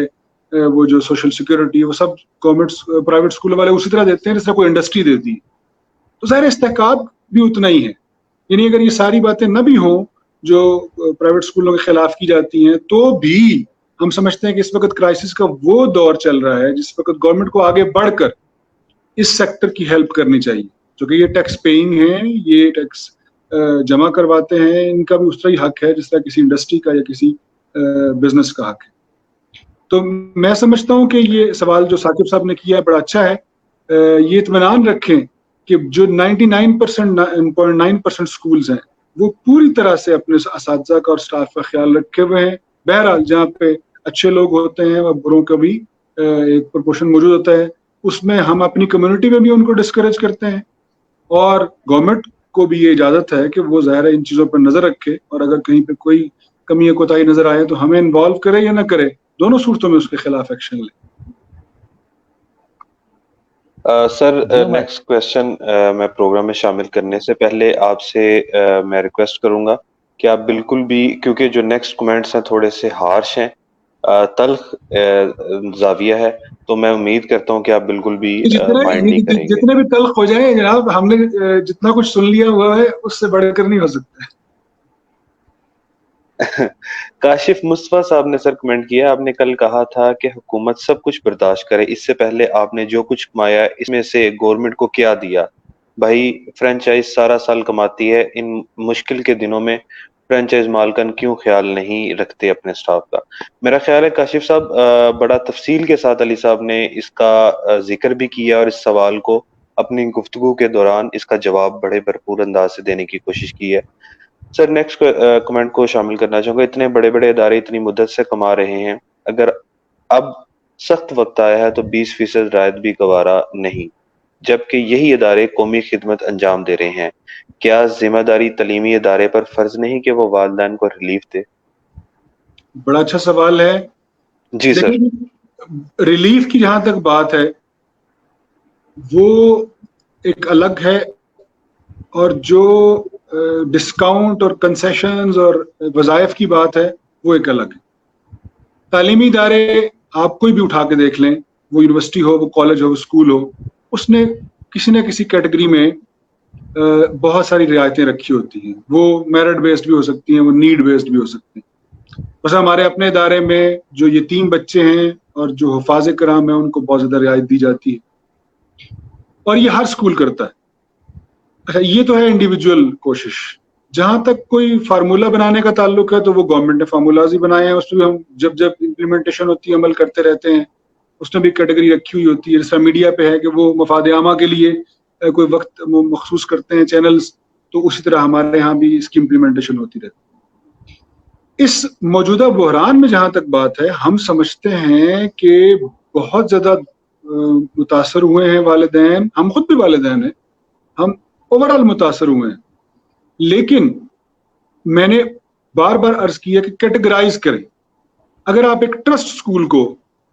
وہ جو سوشل سیکورٹی ہے وہ سب گورنمنٹ پرائیویٹ اسکول والے اسی طرح دیتے ہیں جس طرح کوئی انڈسٹری دیتی ہے. تو ظاہر استحقاق بھی اتنا ہی ہے. یعنی اگر یہ ساری باتیں نہ بھی ہوں جو پرائیویٹ اسکولوں کے خلاف کی جاتی ہیں, تو بھی ہم سمجھتے ہیں کہ اس وقت کرائسس کا وہ دور چل رہا ہے جس وقت گورنمنٹ کو آگے بڑھ کر اس سیکٹر کی ہیلپ کرنی چاہیے, جو کہ یہ ٹیکس پیئنگ ہیں, یہ ٹیکس جمع کرواتے ہیں, ان کا بھی اس طرح ہی حق ہے جس طرح کسی انڈسٹری کا یا کسی بزنس کا حق ہے. تو میں سمجھتا ہوں کہ یہ سوال جو ثاقب صاحب نے کیا ہے بڑا اچھا ہے. یہ اطمینان رکھیں کہ جو 99.9% اسکولز ہیں وہ پوری طرح سے اپنے اساتذہ کا اور اسٹاف کا خیال رکھے ہوئے ہیں. بہرحال جہاں پہ اچھے لوگ ہوتے ہیں اور بروں کا بھی ایک پرپورشن موجود ہوتا ہے, اس میں ہم اپنی کمیونٹی میں بھی ان کو ڈسکریج کرتے ہیں اور گورنمنٹ کو بھی یہ اجازت ہے کہ وہ ظاہر ان چیزوں پر نظر رکھے اور اگر کہیں پہ کوئی کمی یا کوتاہی نظر آئے تو ہمیں انوالو کرے یا نہ کرے, دونوں صورتوں میں اس کے خلاف ایکشن لے. سر نیکسٹ کویسچن میں پروگرام میں شامل کرنے سے پہلے آپ سے میں ریکویسٹ کروں گا کہ آپ بالکل بھی, کیونکہ جو نیکسٹ کمنٹس ہیں تھوڑے سے ہارش ہیں, تلخ زاویہ ہے، تو میں امید کرتا ہوں کہ آپ بالکل بھی مائنڈ نہیں کریں گے. جتنے بھی تلخ ہو جائیں جناب، ہم نے جتنا کچھ سن لیا ہوا ہے اس سے بڑھ کر نہیں ہو سکتا. کاشف مصطفیٰ صاحب نے سر کمنٹ کیا، آپ نے کل کہا تھا کہ حکومت سب کچھ برداشت کرے، اس سے پہلے آپ نے جو کچھ کمایا اس میں سے گورنمنٹ کو کیا دیا؟ بھائی فرینچائز سارا سال کماتی ہے، ان مشکل کے دنوں میں فرینچائز مالکان کیوں خیال نہیں رکھتے اپنے سٹاف کا؟ میرا خیال ہے کاشف صاحب بڑا تفصیل کے ساتھ علی صاحب نے اس کا ذکر بھی کیا، اور اس سوال کو اپنی گفتگو کے دوران اس کا جواب بڑے بھرپور انداز سے دینے کی کوشش کی ہے. سر نیکسٹ کمنٹ کو شامل کرنا چاہوں گا. اتنے بڑے بڑے ادارے اتنی مدت سے کما رہے ہیں، اگر اب سخت وقت آیا ہے تو 20% رعایت بھی گوارا نہیں، جبکہ یہی ادارے قومی خدمت انجام دے رہے ہیں. کیا ذمہ داری تعلیمی ادارے پر فرض نہیں کہ وہ والدین کو ریلیف دے؟ بڑا اچھا سوال ہے. جی سر. دیکھیں، ریلیف کی جہاں تک بات ہے وہ ایک الگ ہے، اور جو ڈسکاؤنٹ اور کنسیشنز اور وظائف کی بات ہے وہ ایک الگ ہے. تعلیمی ادارے آپ کوئی بھی اٹھا کے دیکھ لیں، وہ یونیورسٹی ہو، وہ کالج ہو، وہ اسکول ہو، اس نے کسی نہ کسی کیٹیگری میں بہت ساری رعایتیں رکھی ہوتی ہیں. وہ میرٹ بیسڈ بھی ہو سکتی ہیں، وہ نیڈ بیسڈ بھی ہو سکتی ہیں. بس ہمارے اپنے ادارے میں جو یتیم بچے ہیں اور جو حفاظ کرام ہیں ان کو بہت زیادہ رعایت دی جاتی ہے، اور یہ ہر اسکول کرتا ہے. اچھا، یہ تو ہے انڈیویجول کوشش. جہاں تک کوئی فارمولہ بنانے کا تعلق ہے تو وہ گورنمنٹ نے فارمولاز ہی بنائے ہیں، اس میں ہم جب امپلیمنٹیشن ہوتی ہے عمل کرتے رہتے ہیں. اس میں بھی کیٹیگری رکھی ہوئی ہوتی ہے، جیسا میڈیا پہ ہے کہ وہ مفاد عامہ کے لیے کوئی وقت مخصوص کرتے ہیں چینلز، تو اسی طرح ہمارے یہاں بھی اس کی امپلیمنٹیشن ہوتی رہتی ہے. اس موجودہ بحران میں جہاں تک بات ہے، ہم سمجھتے ہیں کہ بہت زیادہ متاثر ہوئے ہیں والدین، ہم خود بھی والدین ہیں، ہم اوورآل متاثر ہوئے ہیں. لیکن میں نے بار بار عرض کیا کہ کیٹیگرائز کریں. اگر آپ ایک ٹرسٹ اسکول کو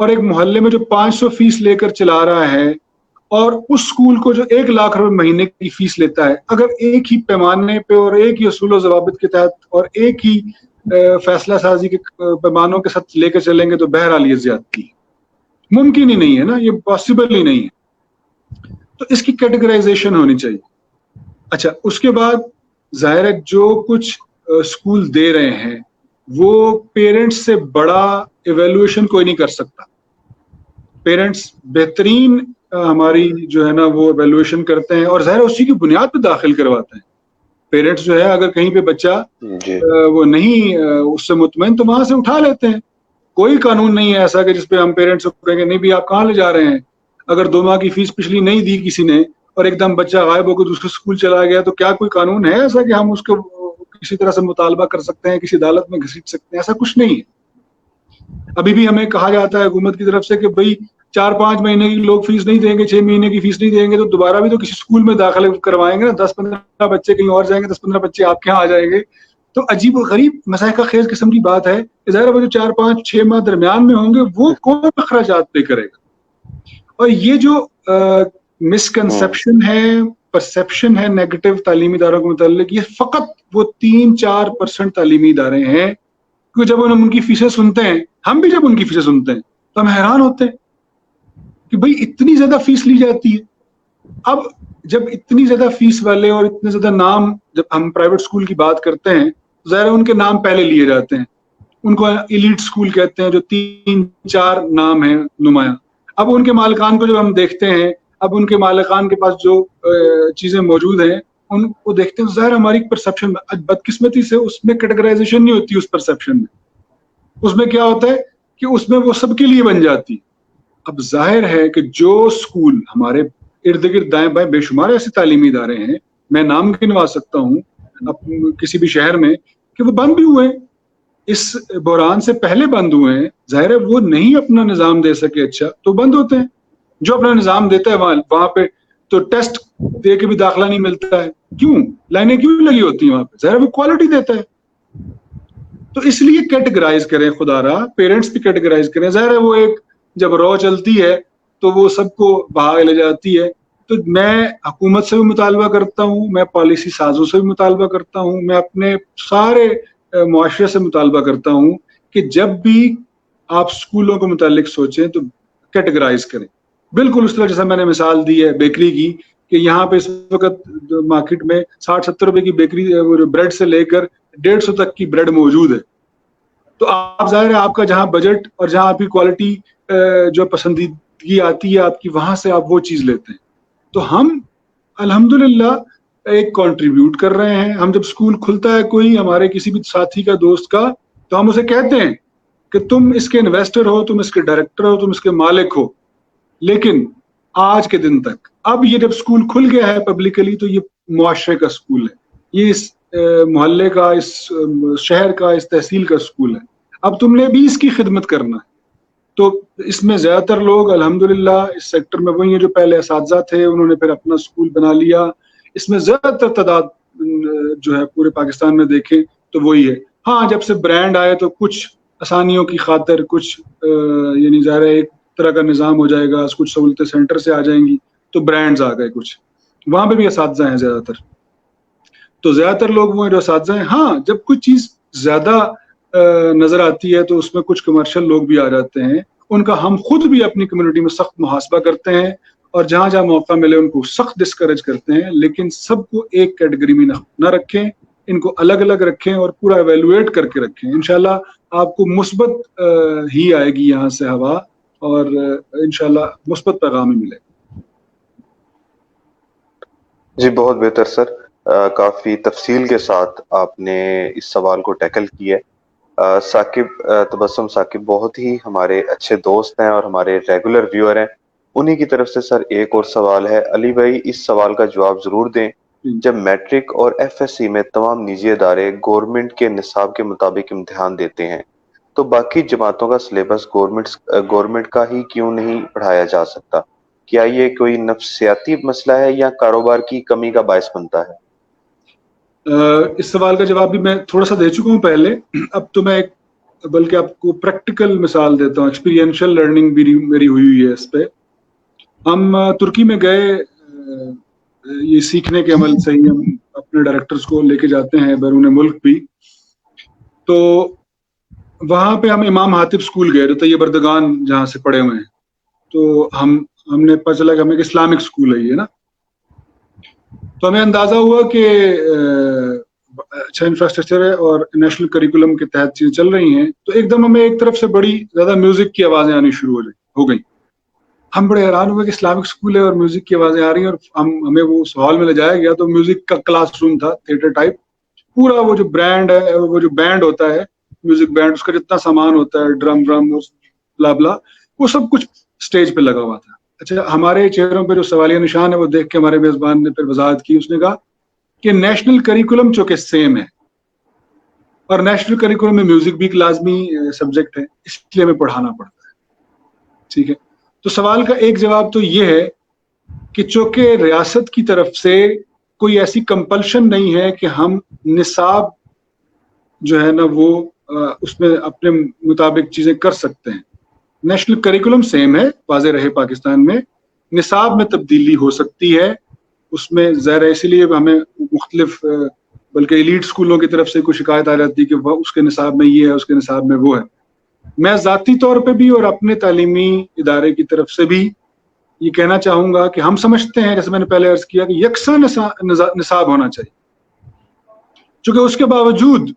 اور ایک محلے میں جو 500 فیس لے کر چلا رہا ہے، اور اس اسکول کو جو 1 لاکھ روپے مہینے کی فیس لیتا ہے، اگر ایک ہی پیمانے پہ اور ایک ہی اصول و ضوابط کے تحت اور ایک ہی فیصلہ سازی کے پیمانوں کے ساتھ لے کے چلیں گے تو بہرحال یہ زیادتی ممکن ہی نہیں ہے نا، یہ پاسبل ہی نہیں ہے. تو اس کی کیٹیگرائزیشن ہونی چاہیے. اچھا، اس کے بعد ظاہر ہے جو کچھ اسکول دے رہے ہیں وہ پیرنٹس سے بڑا ایویلویشن کوئی نہیں کر سکتا. پیرنٹس بہترین ہماری جو ہے نا وہ ایویلویشن کرتے ہیں، اور ظاہر اسی کی بنیاد پہ داخل کرواتے ہیں. پیرنٹس جو ہے اگر کہیں پہ بچہ وہ نہیں اس سے مطمئن تو وہاں سے اٹھا لیتے ہیں. کوئی قانون نہیں ہے ایسا کہ جس پہ ہم پیرنٹس کو کہیں گے نہیں بھی آپ کہاں لے جا رہے ہیں. اگر 2 ماہ کی فیس پچھلی نہیں دی کسی نے اور ایک دم بچہ غائب ہو کے دوسرے اسکول چلا گیا، تو کیا کوئی قانون ہے ایسا کہ ہم اس کو کسی طرح سے مطالبہ کر سکتے ہیں، کسی عدالت میں گھسیٹ سکتے ہیں؟ ایسا کچھ نہیں ہے. ابھی بھی ہمیں کہا جاتا ہے حکومت کی طرف سے کہ بھائی 4-5 مہینے کی لوگ فیس نہیں دیں گے، 6 مہینے کی فیس نہیں دیں گے تو دوبارہ بھی تو کسی اسکول میں داخلے کروائیں گے نا. 10-15 بچے کہیں اور جائیں گے، 10-15 بچے آپ کے یہاں آ جائیں گے. تو عجیب و غریب مسائل خیز قسم کی بات ہے. ظاہر ہے جو 4-5-6 ماہ درمیان میں ہوں گے وہ کون اخراجات پے کرے گا؟ اور یہ جو مسکنسپشن ہے، پرسپشن ہے نیگیٹو تعلیمی اداروں کے متعلق، یہ فقط وہ 3-4% تعلیمی ادارے ہیں کہ جب ہم ان کی فیسیں سنتے ہیں، ہم بھی جب ان کی فیسیں سنتے ہیں تو ہم حیران ہوتے ہیں کہ بھئی اتنی زیادہ فیس لی جاتی ہے. اب جب اتنی زیادہ فیس والے اور اتنے زیادہ نام، جب ہم پرائیویٹ اسکول کی بات کرتے ہیں ظاہر ان کے نام پہلے لیے جاتے ہیں. ان کو ایلیٹ اسکول کہتے ہیں جو 3-4 نام ہیں نمایاں. اب ان کے مالکان کو جب ہم دیکھتے ہیں، اب ان کے مالکان کے پاس جو چیزیں موجود ہیں ان کو دیکھتے ہیں، ظاہر ہماری پرسپشن بدقسمتی سے اس میں کیٹیگرائزیشن نہیں ہوتی. اس پرسپشن میں اس میں کیا ہوتا ہے کہ اس میں وہ سب کے لیے بن جاتی. اب ظاہر ہے کہ جو اسکول ہمارے ارد گرد دائیں بائیں بے شمار ایسے تعلیمی ادارے ہیں، میں نام گنوا سکتا ہوں کسی بھی شہر میں، کہ وہ بند بھی ہوئے ہیں، اس بحران سے پہلے بند ہوئے ہیں. ظاہر ہے وہ نہیں اپنا نظام دے سکے اچھا تو بند ہوتے ہیں. جو اپنا نظام دیتا ہے وہاں پہ تو ٹیسٹ دے کے بھی داخلہ نہیں ملتا ہے. کیوں؟ لائنیں کیوں لگی ہوتی ہیں وہاں پہ؟ ظاہر وہ کوالٹی دیتا ہے. تو اس لیے کیٹیگرائز کریں، خدا رہا پیرنٹس بھی کیٹیگرائز کریں. ظاہر ہے وہ ایک جب رو چلتی ہے تو وہ سب کو بہا لے جاتی ہے. تو میں حکومت سے بھی مطالبہ کرتا ہوں، میں پالیسی سازوں سے بھی مطالبہ کرتا ہوں، میں اپنے سارے معاشرے سے مطالبہ کرتا ہوں کہ جب بھی آپ اسکولوں کے متعلق سوچیں تو کیٹیگرائز کریں, بالکل اس طرح جیسا میں نے مثال دی ہے بیکری کی, کہ یہاں پہ اس وقت مارکیٹ میں 60-70 روپے کی بیکری بریڈ سے لے کر 150 تک کی بریڈ موجود ہے. تو آپ ظاہر ہے آپ کا جہاں بجٹ اور جہاں آپ کی کوالٹی جو پسندیدگی آتی ہے آپ کی, وہاں سے آپ وہ چیز لیتے ہیں. تو ہم الحمدللہ ایک کنٹریبیوٹ کر رہے ہیں. ہم جب اسکول کھلتا ہے کوئی ہمارے کسی بھی ساتھی کا دوست کا, تو ہم اسے کہتے ہیں کہ تم اس کے انویسٹر ہو, تم اس کے ڈائریکٹر ہو, تم اس کے مالک ہو, لیکن آج کے دن تک اب یہ جب اسکول کھل گیا ہے پبلکلی تو یہ معاشرے کا اسکول ہے, یہ اس محلے کا, اس شہر کا, اس تحصیل کا اسکول ہے. اب تم نے بھی اس کی خدمت کرنا ہے. تو اس میں زیادہ تر لوگ الحمدللہ اس سیکٹر میں وہی ہیں جو پہلے اساتذہ تھے, انہوں نے پھر اپنا اسکول بنا لیا. اس میں زیادہ تر تعداد جو ہے پورے پاکستان میں دیکھیں تو وہی ہے. ہاں جب سے برانڈ آئے تو کچھ آسانیوں کی خاطر کچھ یعنی ظاہر ہے ایک طرح کا نظام ہو جائے گا, کچھ سہولتیں سینٹر سے آ جائیں گی تو برانڈز آ گئے کچھ, وہاں پہ بھی اساتذہ ہیں زیادہ تر. تو زیادہ تر لوگ وہ جو اساتذہ ہیں, ہاں جب کوئی چیز زیادہ نظر آتی ہے تو اس میں کچھ کمرشل لوگ بھی آ جاتے ہیں, ان کا ہم خود بھی اپنی کمیونٹی میں سخت محاسبہ کرتے ہیں اور جہاں جہاں موقع ملے ان کو سخت ڈسکریج کرتے ہیں. لیکن سب کو ایک کیٹیگری میں نہ رکھیں, ان کو الگ الگ رکھیں اور پورا ایویلویٹ کر کے رکھیں. انشاءاللہ آپ کو مثبت ہی آئے گی یہاں سے ہوا, اور انشاءاللہ مثبت پیغام ہی ملے. جی بہت بہتر سر, کافی تفصیل کے ساتھ آپ نے اس سوال کو ٹیکل کیا ہے. تبسم ثاقب بہت ہی ہمارے اچھے دوست ہیں اور ہمارے ریگولر ویور ہیں. انہی کی طرف سے سر ایک اور سوال ہے. علی بھائی اس سوال کا جواب ضرور دیں. جب میٹرک اور ایف ایس سی میں تمام نجی ادارے گورنمنٹ کے نصاب کے مطابق امتحان دیتے ہیں, تو باقی جماعتوں کا سلیبس گورنمنٹ کا ہی کیوں نہیں پڑھایا جا سکتا؟ کیا یہ کوئی نفسیاتی مسئلہ ہے یا کاروبار کی کمی کا باعث بنتا ہے؟ اس سوال کا جواب بھی میں تھوڑا سا دے چکا ہوں پہلے. اب تو میں بلکہ آپ کو پریکٹیکل مثال دیتا ہوں, ایکسپیرینشل لرننگ بھی میری ہوئی ہے اس پہ. ہم ترکی میں گئے, یہ سیکھنے کے عمل سے ہی ہم اپنے ڈائریکٹرز کو لے کے جاتے ہیں بیرون ملک بھی. تو وہاں پہ ہم امام حاطب اسکول گئے جو طیب اردگان جہاں سے پڑھے ہوئے ہیں. تو ہم نے پتہ چلا کہ ہمیں اسلامک اسکول ہے یہ نا. تو ہمیں اندازہ ہوا کہ اچھا انفراسٹرکچر ہے اور نیشنل کریکولم کے تحت چیزیں چل رہی ہیں. تو ایک دم ہمیں ایک طرف سے بڑی زیادہ میوزک کی آوازیں آنی شروع ہو گئی. ہم بڑے حیران ہوئے کہ اسلامک اسکول ہے اور میوزک کی آوازیں آ رہی ہیں, اور ہمیں وہ ہال میں لے جایا گیا تو میوزک کا کلاس روم تھا, تھیٹر ٹائپ. پورا وہ جو برانڈ ہے, وہ جو بینڈ ہوتا ہے میوزک بینڈ, اس کا جتنا سامان ہوتا ہے ڈرم بلا بلا, وہ سب کچھ اسٹیج پہ لگا ہوا تھا. اچھا, ہمارے چہروں پہ جو سوالیہ نشان ہے وہ دیکھ کے ہمارے میزبان نے پھر وضاحت کی. اس نے کہا کہ نیشنل کریکولم چونکہ سیم ہے اور نیشنل کریکولم میں میوزک بھی ایک لازمی سبجیکٹ ہے, اس لیے ہمیں پڑھانا پڑتا ہے. ٹھیک ہے, تو سوال کا ایک جواب تو یہ ہے کہ چونکہ ریاست کی طرف سے کوئی ایسی کمپلشن نہیں ہے کہ ہم نصاب جو ہے نا وہ اس میں اپنے مطابق چیزیں کر سکتے ہیں. نیشنل کریکولم سیم ہے, واضح رہے پاکستان میں. نصاب میں تبدیلی ہو سکتی ہے, اس میں ظاہر ہے اسی لیے ہمیں مختلف بلکہ ایلیٹ اسکولوں کی طرف سے کوئی شکایت آ جاتی ہے کہ وہ اس کے نصاب میں یہ ہے, اس کے نصاب میں وہ ہے. میں ذاتی طور پہ بھی اور اپنے تعلیمی ادارے کی طرف سے بھی یہ کہنا چاہوں گا کہ ہم سمجھتے ہیں, جیسے میں نے پہلے عرض کیا, کہ یکساں نصاب ہونا چاہیے. چونکہ اس کے باوجود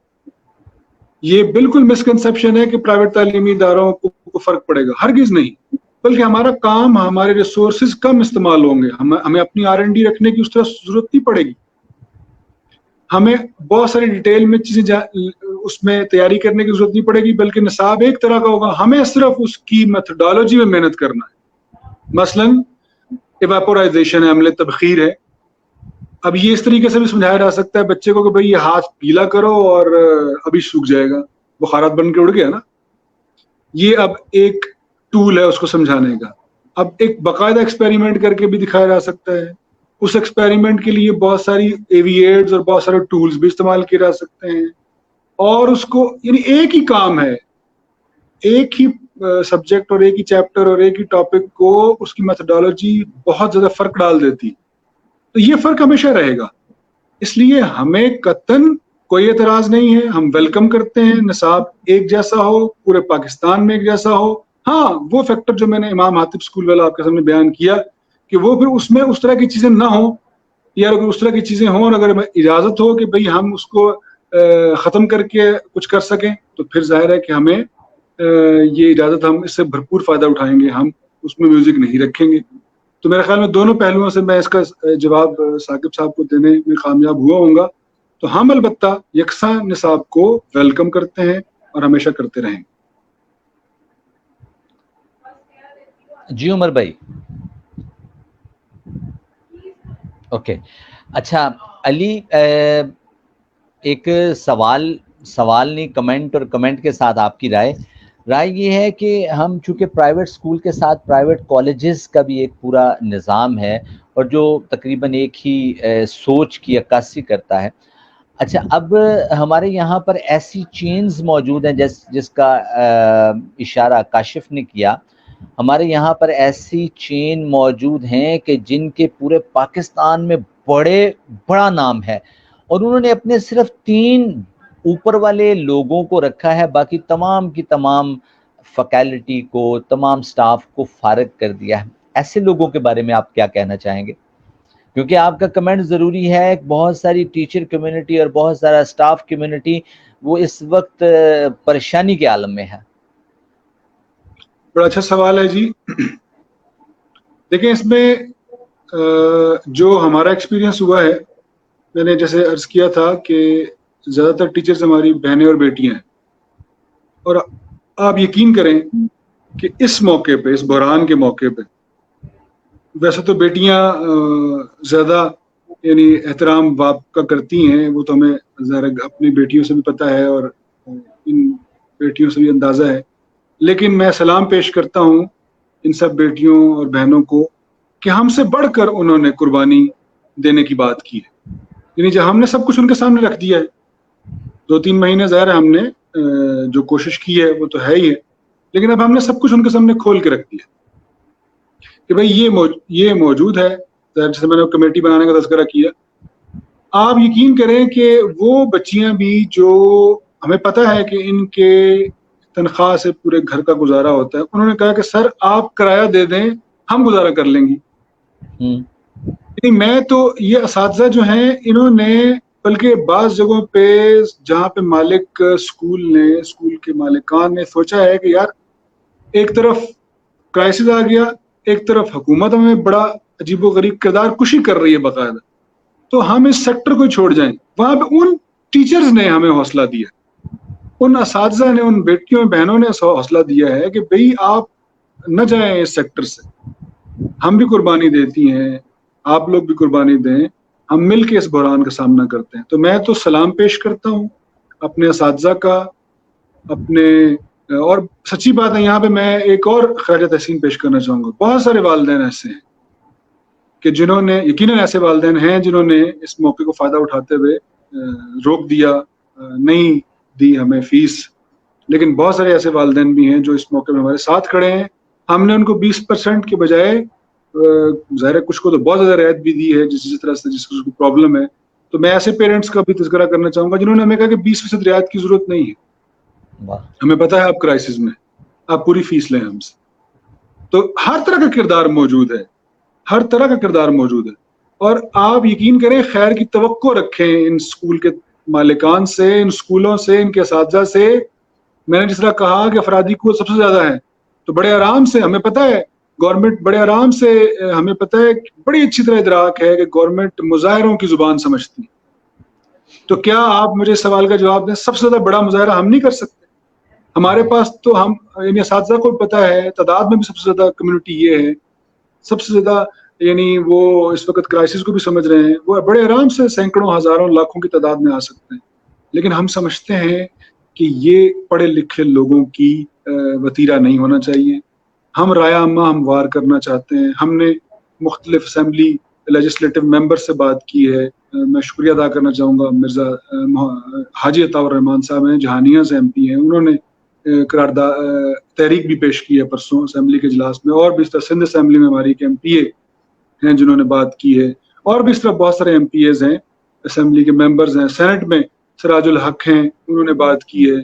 یہ بالکل مسکنسیپشن ہے کہ پرائیویٹ تعلیمی اداروں کو فرق پڑے گا. ہرگز نہیں, بلکہ ہمارا کام, ہمارے ریسورسز کم استعمال ہوں گے. ہمیں اپنی R&D رکھنے کی اس طرح ضرورت نہیں پڑے گی. ہمیں بہت ساری ڈیٹیل میں چیزیں اس میں تیاری کرنے کی ضرورت نہیں پڑے گی, بلکہ نصاب ایک طرح کا ہوگا. ہمیں صرف اس کی میتھڈالوجی میں محنت کرنا ہے. مثلاً ایواپورائزیشن ہے, عمل تبخیر ہے. اب یہ اس طریقے سے بھی سمجھایا جا سکتا ہے بچے کو کہ بھئی یہ ہاتھ گیلا کرو اور ابھی سوکھ جائے گا, بخارات بن کے اڑ گیا نا. یہ اب ایک ٹول ہے اس کو سمجھانے کا. اب ایک باقاعدہ ایکسپیریمنٹ کر کے بھی دکھایا جا سکتا ہے. اس ایکسپیریمنٹ کے لیے بہت ساری ایویئرز اور بہت سارے ٹولز بھی استعمال کیے جا سکتے ہیں. اور اس کو یعنی ایک ہی کام ہے, ایک ہی سبجیکٹ اور ایک ہی چیپٹر اور ایک ہی ٹاپک کو اس کی میتھڈالوجی بہت زیادہ فرق ڈال دیتی. تو یہ فرق ہمیشہ رہے گا. اس لیے ہمیں قطعاً کوئی اعتراض نہیں ہے, ہم ویلکم کرتے ہیں, نصاب ایک جیسا ہو, پورے پاکستان میں ایک جیسا ہو. ہاں وہ فیکٹر جو میں نے امام حاتب اسکول والا آپ کے سامنے بیان کیا کہ وہ پھر اس میں اس طرح کی چیزیں نہ ہوں, یا اگر اس طرح کی چیزیں ہوں اور اگر اجازت ہو کہ بھئی ہم اس کو ختم کر کے کچھ کر سکیں, تو پھر ظاہر ہے کہ ہمیں یہ اجازت, ہم اس سے بھرپور فائدہ اٹھائیں گے, ہم اس میں میوزک نہیں رکھیں گے. تو میرے خیال میں دونوں پہلوؤں سے میں اس کا جواب ثاقب صاحب کو دینے میں کامیاب ہوا ہوں گا. تو ہم البتہ یکساں نصاب کو ویلکم کرتے ہیں اور ہمیشہ کرتے رہیں. جی عمر بھائی. اوکے, اچھا علی, ایک سوال نہیں, کمنٹ, اور کمنٹ کے ساتھ آپ کی رائے یہ ہے کہ ہم چونکہ پرائیویٹ اسکول کے ساتھ پرائیویٹ کالجز کا بھی ایک پورا نظام ہے اور جو تقریباً ایک ہی سوچ کی عکاسی کرتا ہے. اچھا, اب ہمارے یہاں پر ایسی چینز موجود ہیں جس کا اشارہ کاشف نے کیا, ہمارے یہاں پر ایسی چین موجود ہیں کہ جن کے پورے پاکستان میں بڑا نام ہے, اور انہوں نے اپنے صرف 3 اوپر والے لوگوں کو رکھا ہے, باقی تمام کی تمام فیکلٹی کو, تمام سٹاف کو فارغ کر دیا ہے. ایسے لوگوں کے بارے میں آپ کیا کہنا چاہیں گے؟ کیونکہ آپ کا کمنٹ ضروری ہے. بہت ساری ٹیچر کمیونٹی اور بہت سارا سٹاف کمیونٹی وہ اس وقت پریشانی کے عالم میں ہے. بڑا اچھا سوال ہے جی. دیکھیں, اس میں جو ہمارا ایکسپیرینس ہوا ہے, میں نے جیسے عرض کیا تھا کہ زیادہ تر ٹیچرز ہماری بہنیں اور بیٹیاں ہیں, اور آپ یقین کریں کہ اس موقع پہ, اس بحران کے موقع پہ, ویسے تو بیٹیاں زیادہ یعنی احترام باپ کا کرتی ہیں, وہ تو ہمیں ظاہر اپنی بیٹیوں سے بھی پتہ ہے اور ان بیٹیوں سے بھی اندازہ ہے, لیکن میں سلام پیش کرتا ہوں ان سب بیٹیوں اور بہنوں کو کہ ہم سے بڑھ کر انہوں نے قربانی دینے کی بات کی ہے. یعنی جب ہم نے سب کچھ ان کے سامنے رکھ دیا ہے, 2-3 مہینے ظاہر ہم نے جو کوشش کی ہے وہ تو ہے ہی ہے, لیکن اب ہم نے سب کچھ ان کے سامنے کھول کے رکھ دیا کہ بھئی یہ موجود ہے. جیسے میں نے کمیٹی بنانے کا تذکرہ کیا, آپ یقین کریں کہ وہ بچیاں بھی جو ہمیں پتہ ہے کہ ان کے تنخواہ سے پورے گھر کا گزارا ہوتا ہے, انہوں نے کہا کہ سر آپ کرایہ دے دیں, ہم گزارا کر لیں گی. میں تو یہ اساتذہ جو ہیں انہوں نے, بلکہ بعض جگہوں پہ جہاں پہ مالک اسکول کے مالکان نے سوچا ہے کہ یار ایک طرف کرائسس آ گیا, ایک طرف حکومت ہمیں بڑا عجیب و غریب کردار کشی کر رہی ہے باقاعدہ, تو ہم اس سیکٹر کو چھوڑ جائیں. وہاں پہ ان ٹیچرز نے ہمیں حوصلہ دیا, ان اساتذہ نے, ان بیٹیوں بہنوں نے حوصلہ دیا ہے کہ بھئی آپ نہ جائیں اس سیکٹر سے, ہم بھی قربانی دیتی ہیں, آپ لوگ بھی قربانی دیں, ہم مل کے اس بحران کا سامنا کرتے ہیں. تو میں تو سلام پیش کرتا ہوں اپنے اساتذہ کا, اپنے, اور سچی بات ہے یہاں پہ میں ایک اور خراج تحسین پیش کرنا چاہوں گا. بہت سارے والدین ایسے ہیں کہ جنہوں نے, یقیناً ایسے والدین ہیں جنہوں نے اس موقع کو فائدہ اٹھاتے ہوئے روک دیا, نہیں دی ہمیں فیس, لیکن بہت سارے ایسے والدین بھی ہیں جو اس موقع میں ہمارے ساتھ کھڑے ہیں. ہم نے ان کو 20% کے بجائے ظاہر کچھ کو تو بہت زیادہ رعایت بھی دی ہے, جس طرح سے جس کو پرابلم ہے. تو میں ایسے پیرنٹس کا بھی تذکرہ کرنا چاہوں گا جنہوں نے ہمیں کہا کہ 20% رعایت کی ضرورت نہیں ہے, ہمیں پتہ ہے آپ کرائسس میں, آپ پوری فیس لیں ہم سے. تو ہر طرح کا کردار موجود ہے, ہر طرح کا کردار موجود ہے. اور آپ یقین کریں, خیر کی توقع رکھیں ان اسکول کے مالکان سے, ان اسکولوں سے, ان کے اساتذہ سے. میں نے جس طرح کہا کہ افرادی قوت سب سے زیادہ ہے, تو بڑے آرام سے, ہمیں پتہ ہے گورنمنٹ بڑے آرام سے, ہمیں پتہ ہے بڑی اچھی طرح ادراک ہے کہ گورنمنٹ مظاہروں کی زبان سمجھتی ہے. تو کیا آپ مجھے سوال کا جواب دیں, سب سے زیادہ بڑا مظاہرہ ہم نہیں کر سکتے؟ ہمارے پاس تو ہم, یعنی اساتذہ کو پتہ ہے تعداد میں بھی سب سے زیادہ کمیونٹی یہ ہے, سب سے زیادہ, یعنی وہ اس وقت کرائسس کو بھی سمجھ رہے ہیں, وہ بڑے آرام سے سینکڑوں, ہزاروں, لاکھوں کی تعداد میں آ سکتے ہیں. لیکن ہم سمجھتے ہیں کہ یہ پڑھے لکھے لوگوں کی وتیرہ نہیں ہونا چاہیے. ہم رائے عامہ ہموار کرنا چاہتے ہیں. ہم نے مختلف اسمبلی لیجسلیٹو ممبر سے بات کی ہے. میں شکریہ ادا کرنا چاہوں گا مرزا حاجی عطاء الرحمان صاحب ہیں, جہانیہ سے MP ہیں, انہوں نے قرارداد تحریک بھی پیش کی ہے پرسوں اسمبلی کے اجلاس میں. اور بھی اس طرح سندھ اسمبلی میں ہماری ایک MPA ہیں جنہوں نے بات کی ہے, اور بھی اس طرح بہت سارے MPAs ہیں, اسمبلی کے ممبرز ہیں, سینٹ میں سراج الحق ہیں انہوں نے بات کی ہے،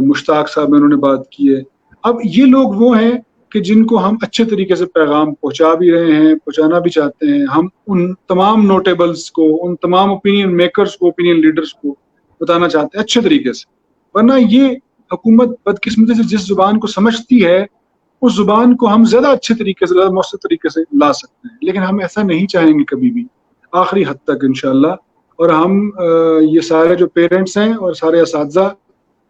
مشتاق صاحب انہوں نے بات کی ہے. اب یہ لوگ وہ ہیں کہ جن کو ہم اچھے طریقے سے پیغام پہنچا بھی رہے ہیں، پہنچانا بھی چاہتے ہیں. ہم ان تمام نوٹیبلز کو، ان تمام اوپینین میکرز کو، اوپینین لیڈرز کو بتانا چاہتے ہیں اچھے طریقے سے. ورنہ یہ حکومت بدقسمتی سے جس زبان کو سمجھتی ہے اس زبان کو ہم زیادہ اچھے طریقے سے، زیادہ مؤثر طریقے سے لا سکتے ہیں، لیکن ہم ایسا نہیں چاہیں گے کبھی بھی آخری حد تک انشاءاللہ. اور ہم یہ سارے جو پیرنٹس ہیں اور سارے اساتذہ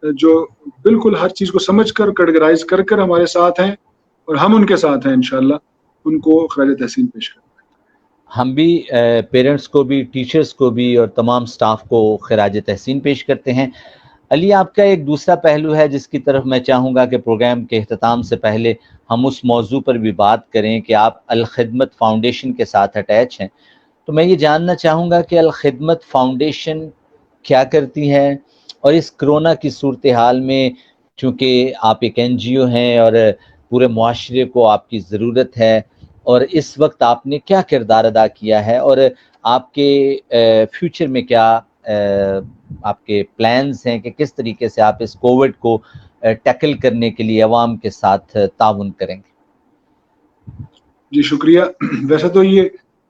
جو بالکل ہر چیز کو سمجھ کر کیٹیگرائز کر کر ہمارے ساتھ ہیں اور ہم ان کے ساتھ ہیں انشاءاللہ، ان کو خراج تحسین پیش کرتے ہیں. ہم بھی پیرنٹس کو بھی، ٹیچرز کو بھی اور تمام سٹاف کو خراج تحسین پیش کرتے ہیں. علی، آپ کا ایک دوسرا پہلو ہے جس کی طرف میں چاہوں گا کہ پروگرام کے اختتام سے پہلے ہم اس موضوع پر بھی بات کریں کہ آپ الخدمت فاؤنڈیشن کے ساتھ اٹیچ ہیں. تو میں یہ جاننا چاہوں گا کہ الخدمت فاؤنڈیشن کیا کرتی ہے، اور اس کرونا کی صورتحال میں چونکہ آپ ایک این جی او ہیں اور پورے معاشرے کو آپ کی ضرورت ہے، اور اس وقت آپ نے کیا کردار ادا کیا ہے، اور آپ کے فیوچر میں کیا آپ کے پلانز ہیں کہ کس طریقے سے آپ اس کووڈ کو ٹیکل کرنے کے لیے عوام کے ساتھ تعاون کریں گے؟ جی شکریہ. ویسے تو یہ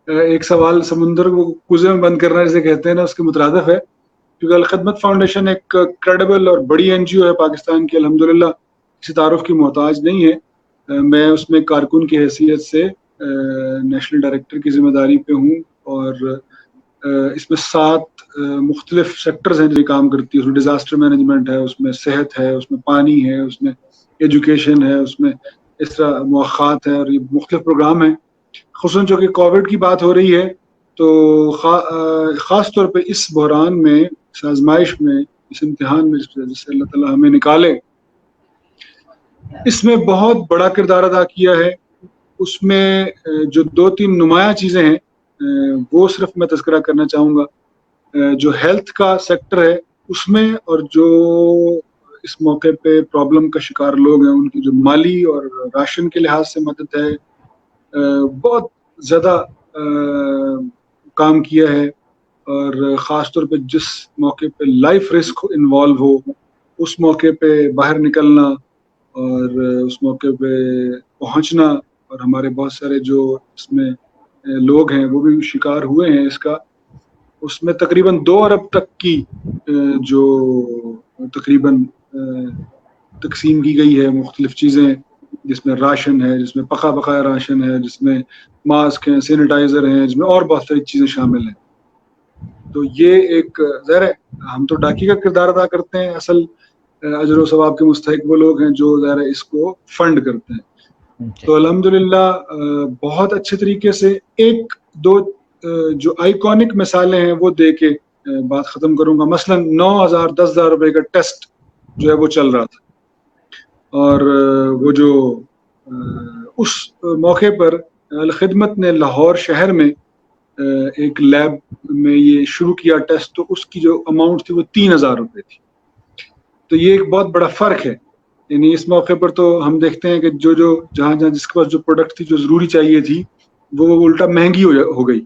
ایک سوال سمندر کو کوزے میں بند کرنا جسے کہتے ہیں نا، اس کے مترادف ہے، کیونکہ الخدمت فاؤنڈیشن ایک کریڈیبل اور بڑی این جی او ہے پاکستان کی، الحمدللہ کسی تعارف کی محتاج نہیں ہے. میں اس میں کارکن کی حیثیت سے نیشنل ڈائریکٹر کی ذمہ داری پہ ہوں، اور اس میں 7 مختلف سیکٹرز ہیں جو کام کرتی ہے. اس میں ڈیزاسٹر مینجمنٹ ہے، اس میں صحت ہے، اس میں پانی ہے، اس میں ایجوکیشن ہے، اس میں اس طرح مواخات ہے، اور یہ مختلف پروگرام ہیں. خصوصاً جو کہ کووڈ کی بات ہو رہی ہے تو خاص طور پہ اس بحران میں، اس آزمائش میں، اس امتحان میں جس سے اللہ تعالیٰ ہمیں نکالے، اس میں بہت بڑا کردار ادا کیا ہے. اس میں جو 2-3 نمایاں چیزیں ہیں وہ صرف میں تذکرہ کرنا چاہوں گا. جو ہیلتھ کا سیکٹر ہے اس میں، اور جو اس موقع پہ پرابلم کا شکار لوگ ہیں ان کی جو مالی اور راشن کے لحاظ سے مدد ہے، بہت زیادہ کام کیا ہے. اور خاص طور پہ جس موقع پہ لائف رسک انوالو ہو اس موقع پہ باہر نکلنا اور اس موقع پہ پہنچنا، اور ہمارے بہت سارے جو اس میں لوگ ہیں وہ بھی شکار ہوئے ہیں اس کا. اس میں تقریباً 2 ارب تک کی جو تقریباً تقسیم کی گئی ہے مختلف چیزیں، جس میں راشن ہے، جس میں پکا پکایا راشن ہے، جس میں ماسک ہیں، سینیٹائزر ہیں، جس میں اور بہت ساری چیزیں شامل ہیں. تو یہ ایک ظاہر ہے ہم تو ڈاکی کا کردار ادا کرتے ہیں، اصل اجر و ثواب کے مستحق وہ لوگ ہیں جو ظاہر ہے اس کو فنڈ کرتے ہیں. تو الحمدللہ بہت اچھے طریقے سے 1-2 جو آئیکونک مثالیں ہیں وہ دے کے بات ختم کروں گا. مثلا 9,000-10,000 روپے کا ٹیسٹ جو ہے وہ چل رہا تھا، اور وہ جو اس موقع پر الخدمت نے لاہور شہر میں ایک لیب میں یہ شروع کیا ٹیسٹ، تو اس کی جو اماؤنٹ تھی وہ 3,000 روپے تھی. تو یہ ایک بہت بڑا فرق ہے. یعنی اس موقع پر تو ہم دیکھتے ہیں کہ جو جہاں جس کے پاس جو پروڈکٹ تھی جو ضروری چاہیے تھی وہ الٹا مہنگی ہو گئی.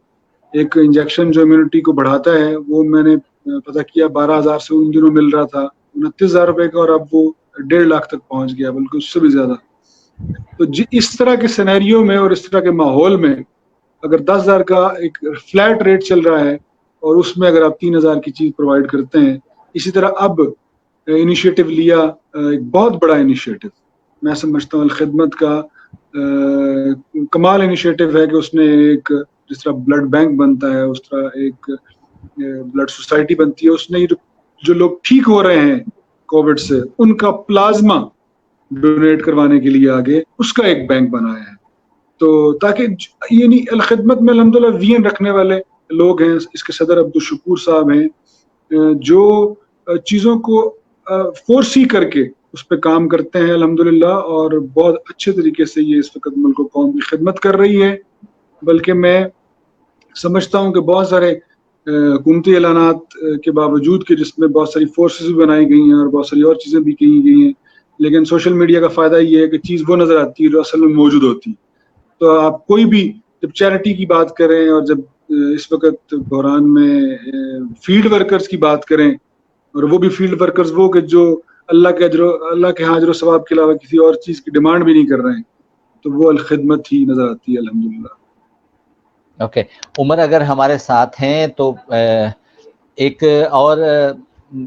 ایک انجیکشن جو امیونٹی کو بڑھاتا ہے وہ میں نے پتہ کیا 12,000 سے ان دنوں مل رہا تھا 29,000 روپے کا، اور اب وہ 1.5 لاکھ تک پہنچ گیا، بلکہ اس سے بھی زیادہ. تو اس طرح کے سینیریو میں اور اس طرح کے ماحول میں اگر 10,000 کا ایک فلیٹ ریٹ چل رہا ہے اور اس میں اگر آپ 3,000 کی چیز پرووائڈ کرتے ہیں، اسی طرح اب انیشیٹو لیا ایک بہت بڑا انیشیٹو، میں سمجھتا ہوں الخدمت کا کمال انیشیٹو ہے کہ اس نے ایک جس طرح بلڈ بینک بنتا ہے اس طرح ایک بلڈ سوسائٹی بنتی ہے. اس نے جو لوگ ٹھیک ہو رہے ہیں کووڈ سے ان کا پلازما ڈونیٹ کروانے کے لیے آگے اس کا ایک بینک بنایا ہے. تو تاکہ یعنی الخدمت میں الحمدللہ وین رکھنے والے لوگ ہیں. اس کے صدر عبدالشکور صاحب ہیں جو چیزوں کو فورسی کر کے اس پہ کام کرتے ہیں الحمدللہ، اور بہت اچھے طریقے سے یہ اس وقت ملک و قوم کی خدمت کر رہی ہے. بلکہ میں سمجھتا ہوں کہ بہت سارے حکومتی اعلانات کے باوجود کہ جس میں بہت ساری فورسز بھی بنائی گئی ہیں اور بہت ساری اور چیزیں بھی کی گئی ہیں، لیکن سوشل میڈیا کا فائدہ یہ ہے کہ چیز وہ نظر آتی ہے جو اصل میں موجود ہوتی ہے. تو آپ کوئی بھی جب چیریٹی کی بات کریں اور جب اس وقت بحران میں فیلڈ ورکرز کی بات کریں اور وہ بھی فیلڈ ورکرز وہ کہ جو اللہ کے ہاں اجر و ثواب کے علاوہ کسی اور چیز کی ڈیمانڈ بھی نہیں کر رہے ہیں، تو وہ الخدمت ہی نظر آتی ہے الحمدللہ۔ اوکے عمر اگر ہمارے ساتھ ہیں تو ایک اور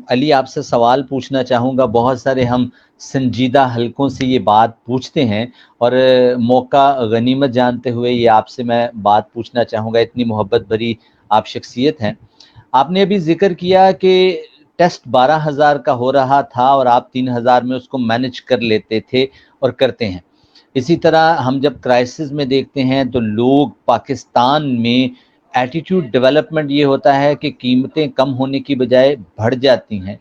علی آپ سے سوال پوچھنا چاہوں گا، بہت سارے ہم سنجیدہ حلقوں سے یہ بات پوچھتے ہیں اور موقع غنیمت جانتے ہوئے یہ آپ سے میں بات پوچھنا چاہوں گا، اتنی محبت بھری آپ شخصیت ہیں۔ آپ نے ابھی ذکر کیا کہ ٹیسٹ 12,000 کا ہو رہا تھا اور آپ 3,000 میں اس کو مینج کر لیتے تھے اور کرتے ہیں۔ اسی طرح ہم جب کرائسس میں دیکھتے ہیں تو لوگ پاکستان میں ایٹیٹیوڈ ڈیولپمنٹ یہ ہوتا ہے کہ قیمتیں کم ہونے کی بجائے بڑھ جاتی ہیں۔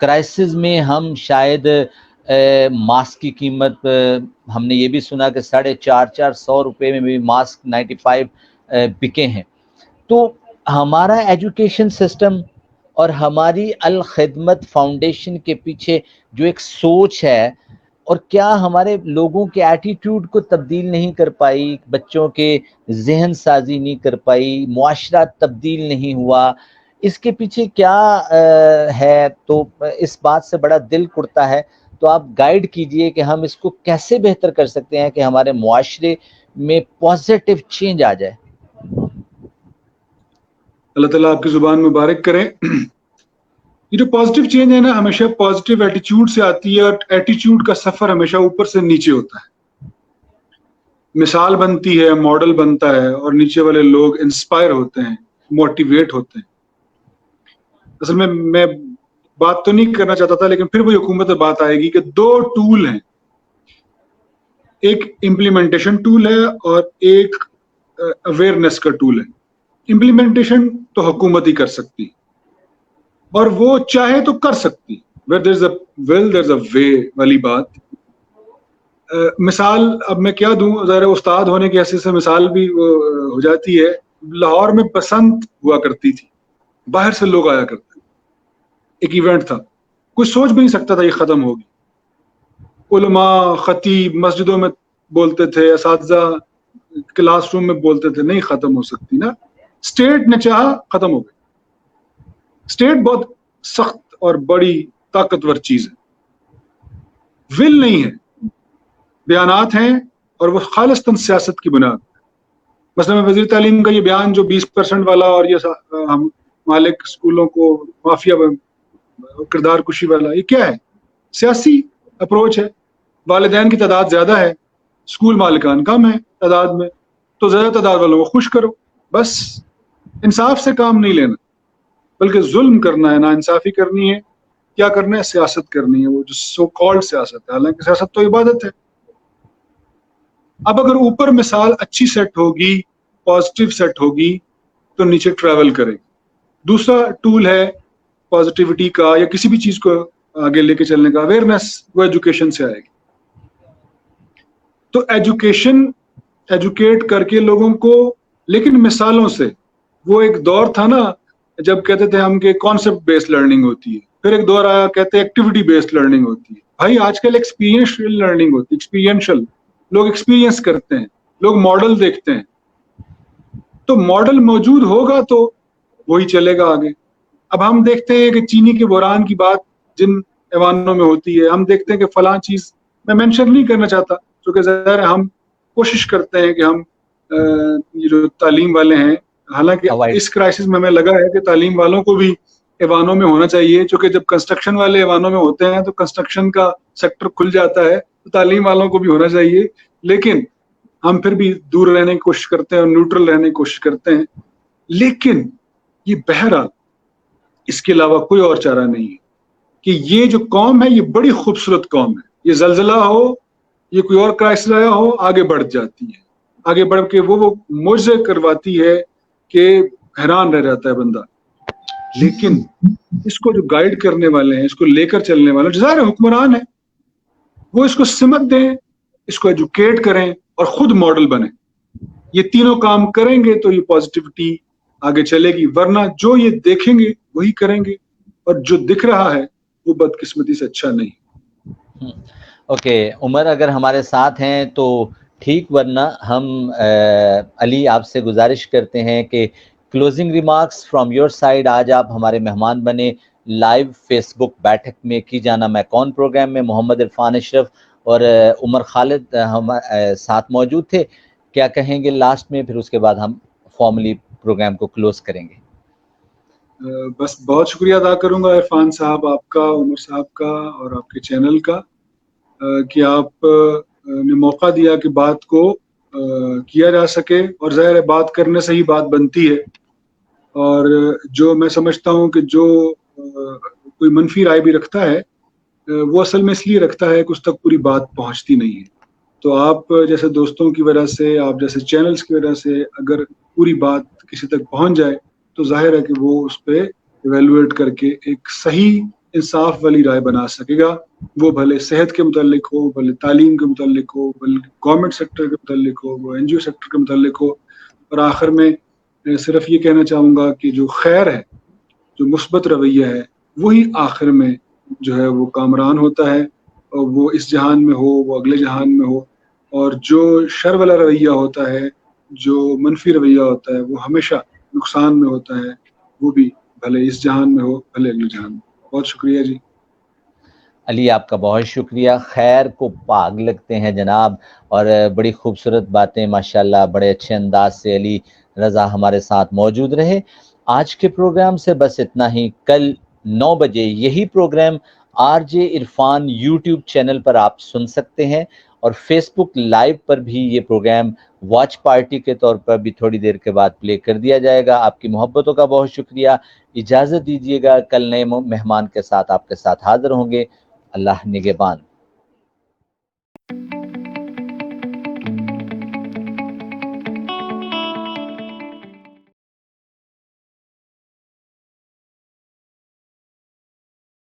کرائسس میں ہم شاید ماسک کی قیمت ہم نے یہ بھی سنا کہ 450 روپے میں بھی ماسک 95 بکے ہیں۔ تو ہمارا ایجوکیشن سسٹم اور ہماری الخدمت فاؤنڈیشن کے پیچھے جو ایک سوچ ہے، اور کیا ہمارے لوگوں کے ایٹیٹیوڈ کو تبدیل نہیں کر پائی، بچوں کے ذہن سازی نہیں کر پائی، معاشرہ تبدیل نہیں ہوا، اس کے پیچھے کیا ہے؟ تو اس بات سے بڑا دل کڑتا ہے، تو آپ گائیڈ کیجئے کہ ہم اس کو کیسے بہتر کر سکتے ہیں کہ ہمارے معاشرے میں پازیٹیو چینج آ جائے۔ اللہ تعالیٰ آپ کی زبان مبارک کریں۔ یہ جو پازیٹیو چینج ہے نا، ہمیشہ پازیٹیو ایٹیچیوڈ سے آتی ہے، اور ایٹیچیوڈ کا سفر ہمیشہ اوپر سے نیچے ہوتا ہے۔ مثال بنتی ہے، ماڈل بنتا ہے، اور نیچے والے لوگ انسپائر ہوتے ہیں، موٹیویٹ ہوتے ہیں۔ اصل میں بات تو نہیں کرنا چاہتا تھا، لیکن پھر وہی حکومت بات آئے گی کہ دو ٹول ہیں، ایک امپلیمنٹیشن ٹول ہے اور ایک اویئرنیس کا ٹول ہے۔ امپلیمنٹیشن تو حکومت ہی کر سکتی، اور وہ چاہے تو کر سکتی، where there's a will there's a way والی بات۔ مثال اب میں کیا دوں، ذرا استاد ہونے کی حیثیت سے مثال بھی ہو جاتی ہے۔ لاہور میں بسنت ہوا کرتی تھی، باہر سے لوگ آیا کرتے، ایک ایونٹ تھا، کوئی سوچ بھی نہیں سکتا تھا یہ ختم ہوگی۔ علماء، خطیب مسجدوں میں بولتے تھے، اساتذہ کلاس روم میں بولتے تھے نہیں ختم ہو سکتی نا۔ اسٹیٹ نے چاہا ختم ہو گئی۔ اسٹیٹ بہت سخت اور بڑی طاقتور چیز ہے، ول نہیں ہے، بیانات ہیں، اور وہ خالصتاً سیاست کی بنیاد۔ مثلا وزیر تعلیم کا یہ بیان جو 20% والا اور یہ ہم مالک اسکولوں کو مافیا کردار کشی والا، یہ کیا ہے؟ سیاسی اپروچ ہے۔ والدین کی تعداد زیادہ ہے، اسکول مالکان کم ہے تعداد میں، تو زیادہ تعداد والوں کو خوش کرو، بس۔ انصاف سے کام نہیں لینا، بلکہ ظلم کرنا ہے، نا انصافی کرنی ہے، کیا کرنا ہے؟ سیاست کرنی ہے، وہ جو سو کالڈ سیاست ہے، حالانکہ سیاست تو عبادت ہے۔ اب اگر اوپر مثال اچھی سیٹ ہوگی، پازیٹیو سیٹ ہوگی، تو نیچے ٹریول کرے گی۔ دوسرا ٹول ہے پازیٹیوٹی کا یا کسی بھی چیز کو آگے لے کے چلنے کا، اویئرنیس، وہ ایجوکیشن سے آئے گی۔ تو ایجوکیٹ کر کے لوگوں کو، لیکن مثالوں سے۔ وہ ایک دور تھا نا جب کہتے تھے ہم کہ کانسیپٹ بیسڈ لرننگ ہوتی ہے، پھر ایک دور آیا کہتے ہیں ایکٹیویٹی بیسڈ لرننگ ہوتی ہے۔ بھائی آج کل ایکسپیرینشل لرننگ ہوتی ہے، ایکسپیرینشل، لوگ ایکسپیرینس کرتے ہیں، لوگ ماڈل دیکھتے ہیں۔ تو ماڈل موجود ہوگا تو وہی چلے گا آگے۔ اب ہم دیکھتے ہیں کہ چینی کے بحران کی بات جن ایوانوں میں ہوتی ہے، ہم دیکھتے ہیں کہ فلاں چیز میں مینشن نہیں کرنا چاہتا، کیونکہ ظاہر ہے ہم کوشش کرتے ہیں کہ ہم یہ جو تعلیم والے ہیں، حالانکہ اس کرائسس میں ہمیں لگا ہے کہ تعلیم والوں کو بھی ایوانوں میں ہونا چاہیے، چونکہ جب کنسٹرکشن والے ایوانوں میں ہوتے ہیں تو کنسٹرکشن کا سیکٹر کھل جاتا ہے، تو تعلیم والوں کو بھی ہونا چاہیے، لیکن ہم پھر بھی دور رہنے کی کوشش کرتے ہیں اور نیوٹرل رہنے کی کوشش کرتے ہیں۔ لیکن یہ بہرحال اس کے علاوہ کوئی اور چارہ نہیں ہے کہ یہ جو قوم ہے یہ بڑی خوبصورت قوم ہے، یہ زلزلہ ہو، یہ کوئی اور کرائسس آیا ہو، آگے بڑھ جاتی ہے، آگے بڑھ کے وہ معجزے کرواتی ہے کہ حیران رہ جاتا ہے بندہ۔ لیکن اس کو جو گائیڈ کرنے والے ہیں، اس کو لے کر چلنے والے جو ظاہر حکمران ہیں، وہ اس کو سمت دیں، اس کو ایجوکیٹ کریں اور خود ماڈل بنیں۔ یہ تینوں کام کریں گے تو یہ پازیٹیوٹی آگے چلے گی، ورنہ جو یہ دیکھیں گے وہی کریں گے، اور جو دکھ رہا ہے وہ بدقسمتی سے اچھا نہیں۔ اوکے عمر اگر ہمارے ساتھ ہیں تو ٹھیک، ورنہ ہم علی آپ سے گزارش کرتے ہیں کہ closing remarks from your side, آج آپ ہمارے مہمان بنے، لائیو فیس بک بیٹھک میں کی جانا میں کون پروگرام میں محمد عرفان اشرف اور عمر خالد ہم ساتھ موجود تھے. کیا کہیں گے لاسٹ میں، پھر اس کے بعد ہم فارملی پروگرام کو کلوز کریں گے؟ بس بہت شکریہ ادا کروں گا عرفان صاحب آپ کا، عمر صاحب کا اور آپ کے چینل کا، کہ آپ نے موقع دیا کہ بات کو کیا جا سکے، اور ظاہر ہے بات کرنے سے ہی بات بنتی ہے. اور جو میں سمجھتا ہوں کہ جو کوئی منفی رائے بھی رکھتا ہے وہ اصل میں اس لیے رکھتا ہے کہ اس تک پوری بات پہنچتی نہیں ہے. تو آپ جیسے دوستوں کی وجہ سے، آپ جیسے چینلز کی وجہ سے اگر پوری بات کسی تک پہنچ جائے تو ظاہر ہے کہ وہ اس پہ ایویلویٹ کر کے ایک صحیح انصاف والی رائے بنا سکے گا. وہ بھلے صحت کے متعلق ہو، بھلے تعلیم کے متعلق ہو، بھلے گورنمنٹ سیکٹر کے متعلق ہو، وہ NGO سیکٹر کے متعلق ہو. اور آخر میں صرف یہ کہنا چاہوں گا کہ جو خیر ہے، جو مثبت رویہ ہے، وہی آخر میں جو ہے وہ کامران ہوتا ہے، اور وہ اس جہان میں ہو، وہ اگلے جہان میں ہو. اور جو شر والا رویہ ہوتا ہے، جو منفی رویہ ہوتا ہے، وہ ہمیشہ نقصان میں ہوتا ہے، وہ بھی بھلے اس جہان میں ہو، بھلے اگلے جہان میں. بہت شکریہ جی. علی آپ کا بہت شکریہ. خیر کو پاگ لگتے ہیں جناب، اور بڑی خوبصورت باتیں ماشاءاللہ بڑے اچھے انداز سے علی رضا ہمارے ساتھ موجود رہے. آج کے پروگرام سے بس اتنا ہی. کل 9 بجے یہی programme RJ Irfan YouTube channel پر آپ سن سکتے ہیں، اور فیس بک لائیو پر بھی یہ پروگرام واچ پارٹی کے طور پر بھی تھوڑی دیر کے بعد پلے کر دیا جائے گا. آپ کی محبتوں کا بہت شکریہ. اجازت دیجیے گا، کل نئے مہمان کے ساتھ آپ کے ساتھ حاضر ہوں گے. اللہ نگہبان.